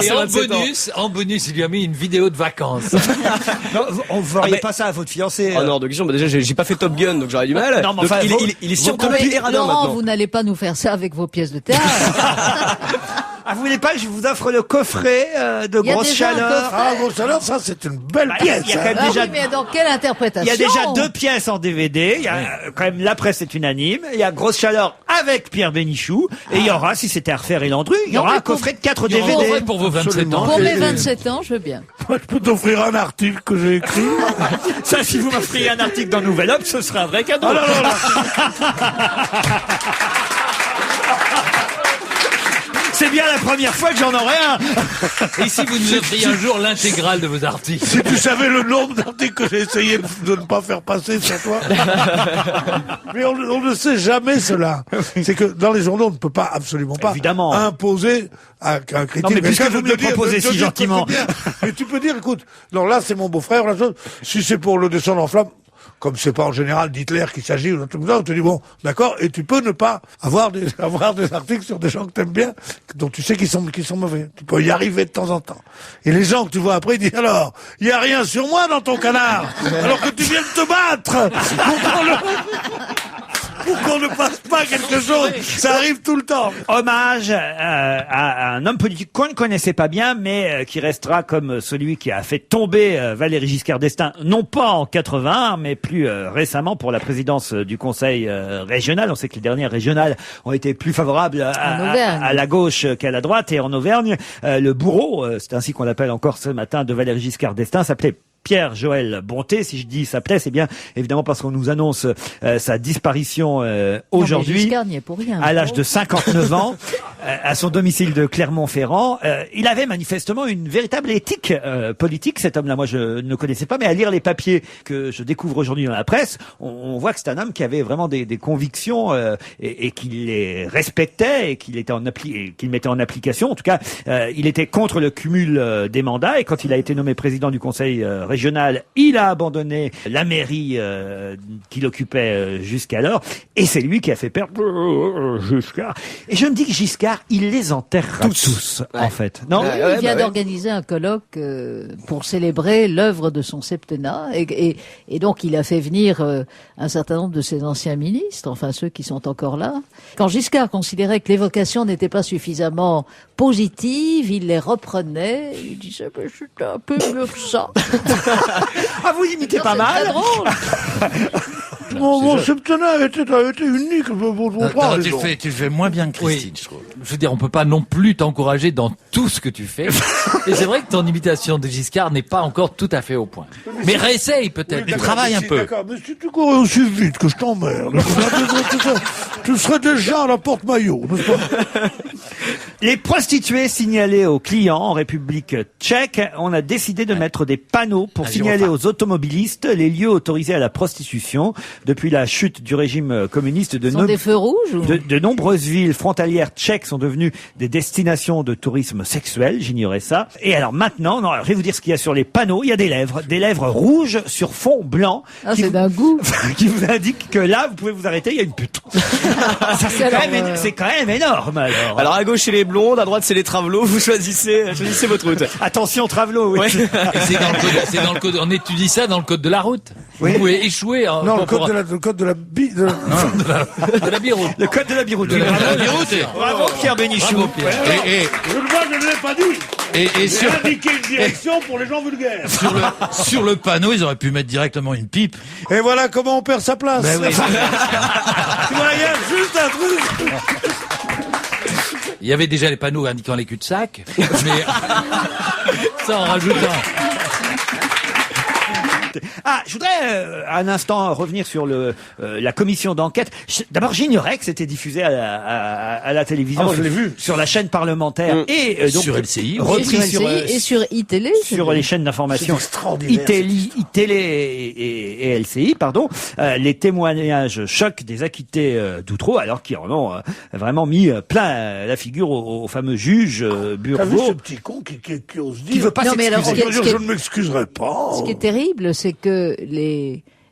Et en bonus, il lui a mis une vidéo de vacances. Non, on ne feriez mais- pas ça à votre fiancée. Oh non, de question. Bah déjà, j'ai pas fait Top Gun, donc j'aurais du mal. Non, mais Donc, enfin, il, vous- il est vous surcomplet Mais et radin Laurent, maintenant. vous n'allez pas nous faire ça avec vos pièces de théâtre. Ah, vous voulez pas que je vous offre le coffret de Il y a grosse déjà un chaleur? coffret. Ah, bon, alors ça, c'est une belle Bah, pièce. il y a hein. quand même Ah déjà, oui, mais dans quelle il interprétation y a déjà 2 pièces en DVD. Il y a quand même La Presse est unanime. Il y a Grosse Chaleur avec Pierre Bénichou. Et il y aura, si c'était à refaire et Landru, il y Non, aura mais un coffret de 4 Il y aura DVD. un vrai pour vos 27 Absolument. ans. Pour mes Et- 27 ans, je veux bien. Moi, je peux t'offrir un article que j'ai écrit. Ça, si vous m'offriez un article dans Nouvel Obs, ce serait un vrai cadeau. Ah non, non, non. C'est bien la première fois que j'en aurai un. Et si vous nous offriez un jour l'intégrale de vos articles? Si tu savais le nombre d'articles que j'ai essayé de ne pas faire passer sur toi. Mais on ne sait jamais cela. C'est que dans les journaux, on ne peut pas, absolument pas, Évidemment. imposer à un critique. Non, mais puisque quelqu'un vous de me le dire- proposez de si dire que gentiment. c'est bien. Mais tu peux dire, écoute, non, là, c'est mon beau-frère, la chose. Si c'est pour le descendre en flamme, comme c'est pas en général d'Hitler qu'il s'agit, ou d'un truc comme ça, on te dit bon, d'accord, et tu peux ne pas avoir des articles sur des gens que t'aimes bien, dont tu sais qu'ils sont mauvais. Tu peux y arriver de temps en temps. Et les gens que tu vois après, ils disent alors, il y a rien sur moi dans ton canard, alors que tu viens de te battre pour qu'on ne passe pas quelque chose. Ça arrive tout le temps. Hommage à un homme politique qu'on ne connaissait pas bien, mais qui restera comme celui qui a fait tomber Valéry Giscard d'Estaing, non pas en 81, mais plus récemment pour la présidence du Conseil régional. On sait que les dernières régionales ont été plus favorables à la gauche qu'à la droite. Et en Auvergne, le bourreau, c'est ainsi qu'on l'appelle encore ce matin, de Valéry Giscard d'Estaing, s'appelait Pierre-Joël Bonté. Si je dis s'appelait, c'est bien évidemment parce qu'on nous annonce sa disparition aujourd'hui, Giscard n'y est pour rien. à l'âge de 59 ans, à son domicile de Clermont-Ferrand. Il avait manifestement une véritable éthique politique, cet homme-là. Moi, je ne le connaissais pas, mais à lire les papiers que je découvre aujourd'hui dans la presse, on voit que c'est un homme qui avait vraiment des convictions et qu'il les respectait et qu'il mettait en application. En tout cas, il était contre le cumul des mandats, et quand il a été nommé président du Conseil régional, régional, il a abandonné la mairie qu'il occupait jusqu'alors, et c'est lui qui a fait perdre Giscard. Et je me dis que Giscard, il les enterrera tous en fait. Non, il vient d'organiser un colloque pour célébrer l'œuvre de son septennat, et donc il a fait venir un certain nombre de ses anciens ministres, enfin ceux qui sont encore là. Quand Giscard considérait que l'évocation n'était pas suffisamment positive, il les reprenait, il disait « c'était un peu mieux que ça ». Ah, vous imitez pas mal. C'est drôle. Mon septennat était unique. Tu le fais moins bien que Christine, je trouve. Je veux dire, on peut pas non plus t'encourager dans tout ce que tu fais. Et c'est vrai que ton imitation de Giscard n'est pas encore tout à fait au point. Mais réessaye peut-être. Travaille un peu. D'accord, mais si tu courais aussi vite que je t'emmerde, tu serais déjà à la porte-maillot, n'est-ce pas? Les prostituées signalées aux clients en République tchèque, on a décidé de mettre des panneaux pour signaler aux automobilistes les lieux autorisés à la prostitution. Depuis la chute du régime communiste, des feux rouges de nombreuses villes frontalières tchèques sont devenues des destinations de tourisme sexuel, j'ignorais ça. Et alors maintenant, je vais vous dire ce qu'il y a sur les panneaux, il y a des lèvres rouges sur fond blanc. Ah, c'est d'un goût. Qui vous indiquent que là, vous pouvez vous arrêter, il y a une pute. Ça, c'est quand même énorme, alors. Alors à gauche c'est les blondes, à droite c'est les travelots, vous choisissez votre route. Attention travelot, oui. Ouais. C'est dans le code, on étudie ça dans le code de la route. Oui. Vous pouvez échouer. Hein, Non, le code de la de la biroute. Le code de la biroute. Bravo Pierre Bénichou. Bravo, Pierre. Je ne l'ai pas dit. Et sur, indiqué une direction pour les gens vulgaires. sur le panneau, ils auraient pu mettre directement une pipe. Et voilà comment on perd sa place. Ben oui. Tu vois, il y a juste un truc. Il y avait déjà les panneaux indiquant les cul-de-sac, mais ça en rajoute un. Ah, je voudrais un instant revenir sur la commission d'enquête. D'abord, j'ignorais que c'était diffusé à la télévision. Ah, je l'ai vu. Sur la chaîne parlementaire et donc sur LCI, repris sur LCI et sur iTélé. Sur les chaînes d'information iTélé et LCI, pardon, les témoignages chocs des acquittés d'Outreau, alors qu'ils en ont vraiment mis plein la figure au fameux juge Burgot. T'as vu ce petit con qui ose dire. Qui veut pas s'excuser. Je ne m'excuserai pas. Ce qui est terrible, c'est que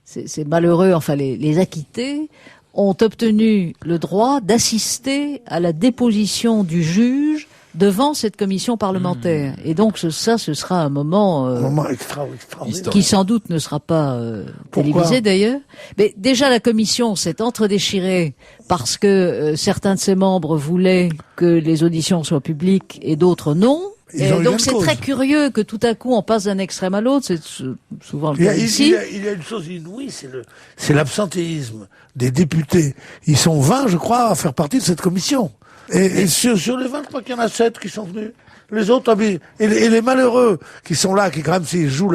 ces malheureux, enfin les acquittés, ont obtenu le droit d'assister à la déposition du juge devant cette commission parlementaire. Et donc ce sera un moment extraordinaire. qui sans doute ne sera pas télévisé d'ailleurs. Mais déjà la commission s'est entredéchirée parce que certains de ses membres voulaient que les auditions soient publiques et d'autres non. Donc c'est très curieux que tout à coup on passe d'un extrême à l'autre, c'est souvent le cas ici. Il y a une chose inouïe, c'est l'absentéisme des députés. Ils sont 20, je crois, à faire partie de cette commission. Et sur les 20, je crois qu'il y en a 7 qui sont venus. Les autres, et les malheureux qui sont là, qui quand même s'ils jouent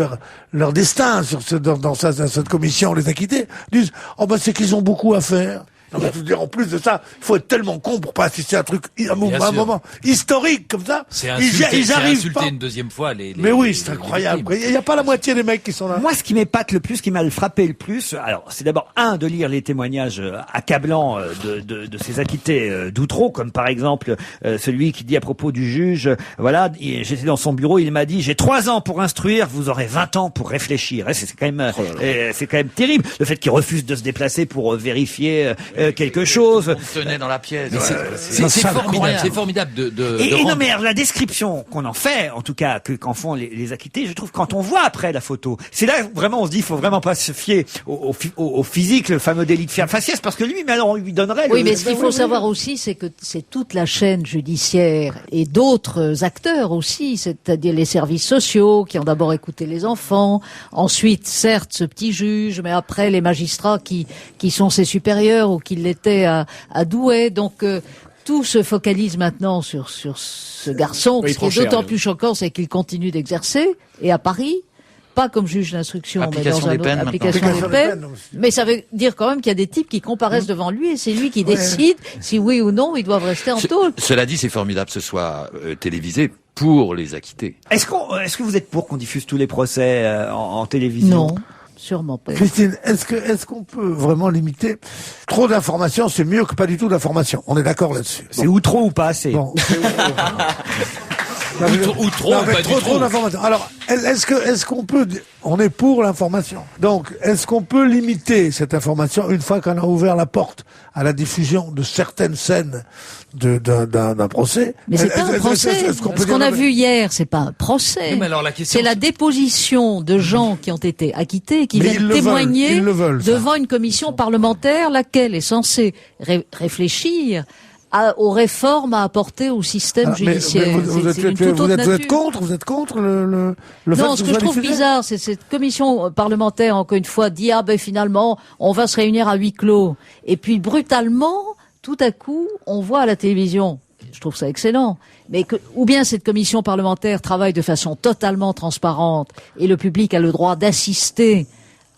leur destin dans cette commission, les acquittés, disent « Oh ben c'est qu'ils ont beaucoup à faire ». Non, mais je veux dire, en plus de ça, il faut être tellement con pour pas assister à un moment historique comme ça. C'est insulter pas. Une deuxième fois mais oui, c'est incroyable. Il n'y a pas la moitié des mecs qui sont là. Moi, ce qui m'épate le plus, ce qui m'a frappé le plus, alors, c'est d'abord, de lire les témoignages accablants de ces acquittés d'Outreau, comme par exemple celui qui dit à propos du juge, voilà, j'étais dans son bureau, il m'a dit, j'ai 3 ans pour instruire, vous aurez 20 ans pour réfléchir. C'est quand même, c'est quand même terrible. Le fait qu'il refuse de se déplacer pour vérifier quelque chose. On tenait dans la pièce. C'est formidable. C'est formidable et non, mais la description qu'on en fait, en tout cas, qu'en font les acquittés, je trouve, quand on voit après la photo, c'est là vraiment on se dit, il faut vraiment pas se fier au physique, le fameux délit de faciès, parce que lui, mais alors on lui donnerait. Oui, mais ce qu'il faut savoir aussi, c'est que c'est toute la chaîne judiciaire et d'autres acteurs aussi, c'est-à-dire les services sociaux qui ont d'abord écouté les enfants, ensuite, certes, ce petit juge, mais après les magistrats qui sont ses supérieurs ou qui l'étaient à Douai. Donc tout se focalise maintenant sur ce garçon. Ce qui est d'autant plus choquant, c'est qu'il continue d'exercer, et à Paris, pas comme juge d'instruction, mais dans une application des peines. Mais ça veut dire quand même qu'il y a des types qui comparaissent devant lui, et c'est lui qui décide si oui ou non ils doivent rester en tôle. Cela dit, c'est formidable que ce soit télévisé pour les acquittés. Est-ce que vous êtes pour qu'on diffuse tous les procès en télévision? Non. Sûrement pas. Christine, est-ce qu'on peut vraiment limiter? Trop d'informations, c'est mieux que pas du tout d'informations. On est d'accord là-dessus. C'est ou trop ou pas assez. Bon. Ou trop, Non, mais pas du trop tout. d'informations. Alors, est-ce qu'on peut, on est pour l'information. Donc, est-ce qu'on peut limiter cette information une fois qu'on a ouvert la porte à la diffusion de certaines scènes d'un procès? Mais c'est pas un procès. Ce qu'on a vu hier, c'est pas un procès. Oui, mais alors la question, C'est la déposition de gens qui ont été acquittés et qui Mais viennent ils le témoigner veulent, ils le veulent, ça. devant une commission parlementaire, laquelle est censée réfléchir aux réformes à apporter au système judiciaire. Vous C'est une toute autre nature. vous êtes contre le fait Non, que ce que soit je trouve diffusé? bizarre, c'est cette commission parlementaire, encore une fois, dit, finalement, on va se réunir à huis clos. Et puis, brutalement, tout à coup, on voit à la télévision. Je trouve ça excellent. Mais ou bien cette commission parlementaire travaille de façon totalement transparente et le public a le droit d'assister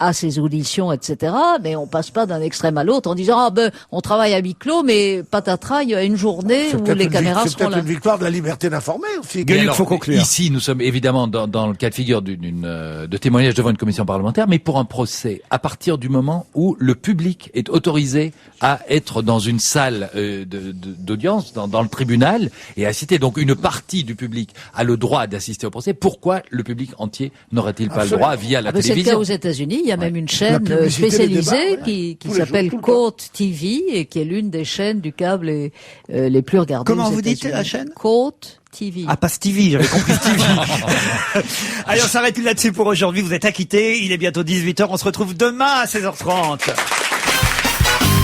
à ces auditions, etc. Mais on passe pas d'un extrême à l'autre en disant on travaille à huis clos, mais patatras, il y a une journée C'est où peut-être les caméras c'est seront peut-être là. une victoire de la liberté d'informer aussi. Mais alors, ici, nous sommes évidemment dans le cas de figure de témoignage devant une commission parlementaire, mais pour un procès, à partir du moment où le public est autorisé à être dans une salle d'audience, dans le tribunal, et assister. Donc une partie du public a le droit d'assister au procès. Pourquoi le public entier n'aurait-il pas le droit via la C'est le cas télévision? aux États-Unis. Il y a même une chaîne publicité, les spécialisée débats, qui tous les s'appelle jours, tout le Court TV et qui est l'une des chaînes du câble les plus regardées. Comment aux vous dites États-Unis. la chaîne? Court TV. Ah, pas Stevie, j'avais compris Stevie. Allez, on s'arrête là-dessus pour aujourd'hui. Vous êtes acquittés. Il est bientôt 18h. On se retrouve demain à 16h30.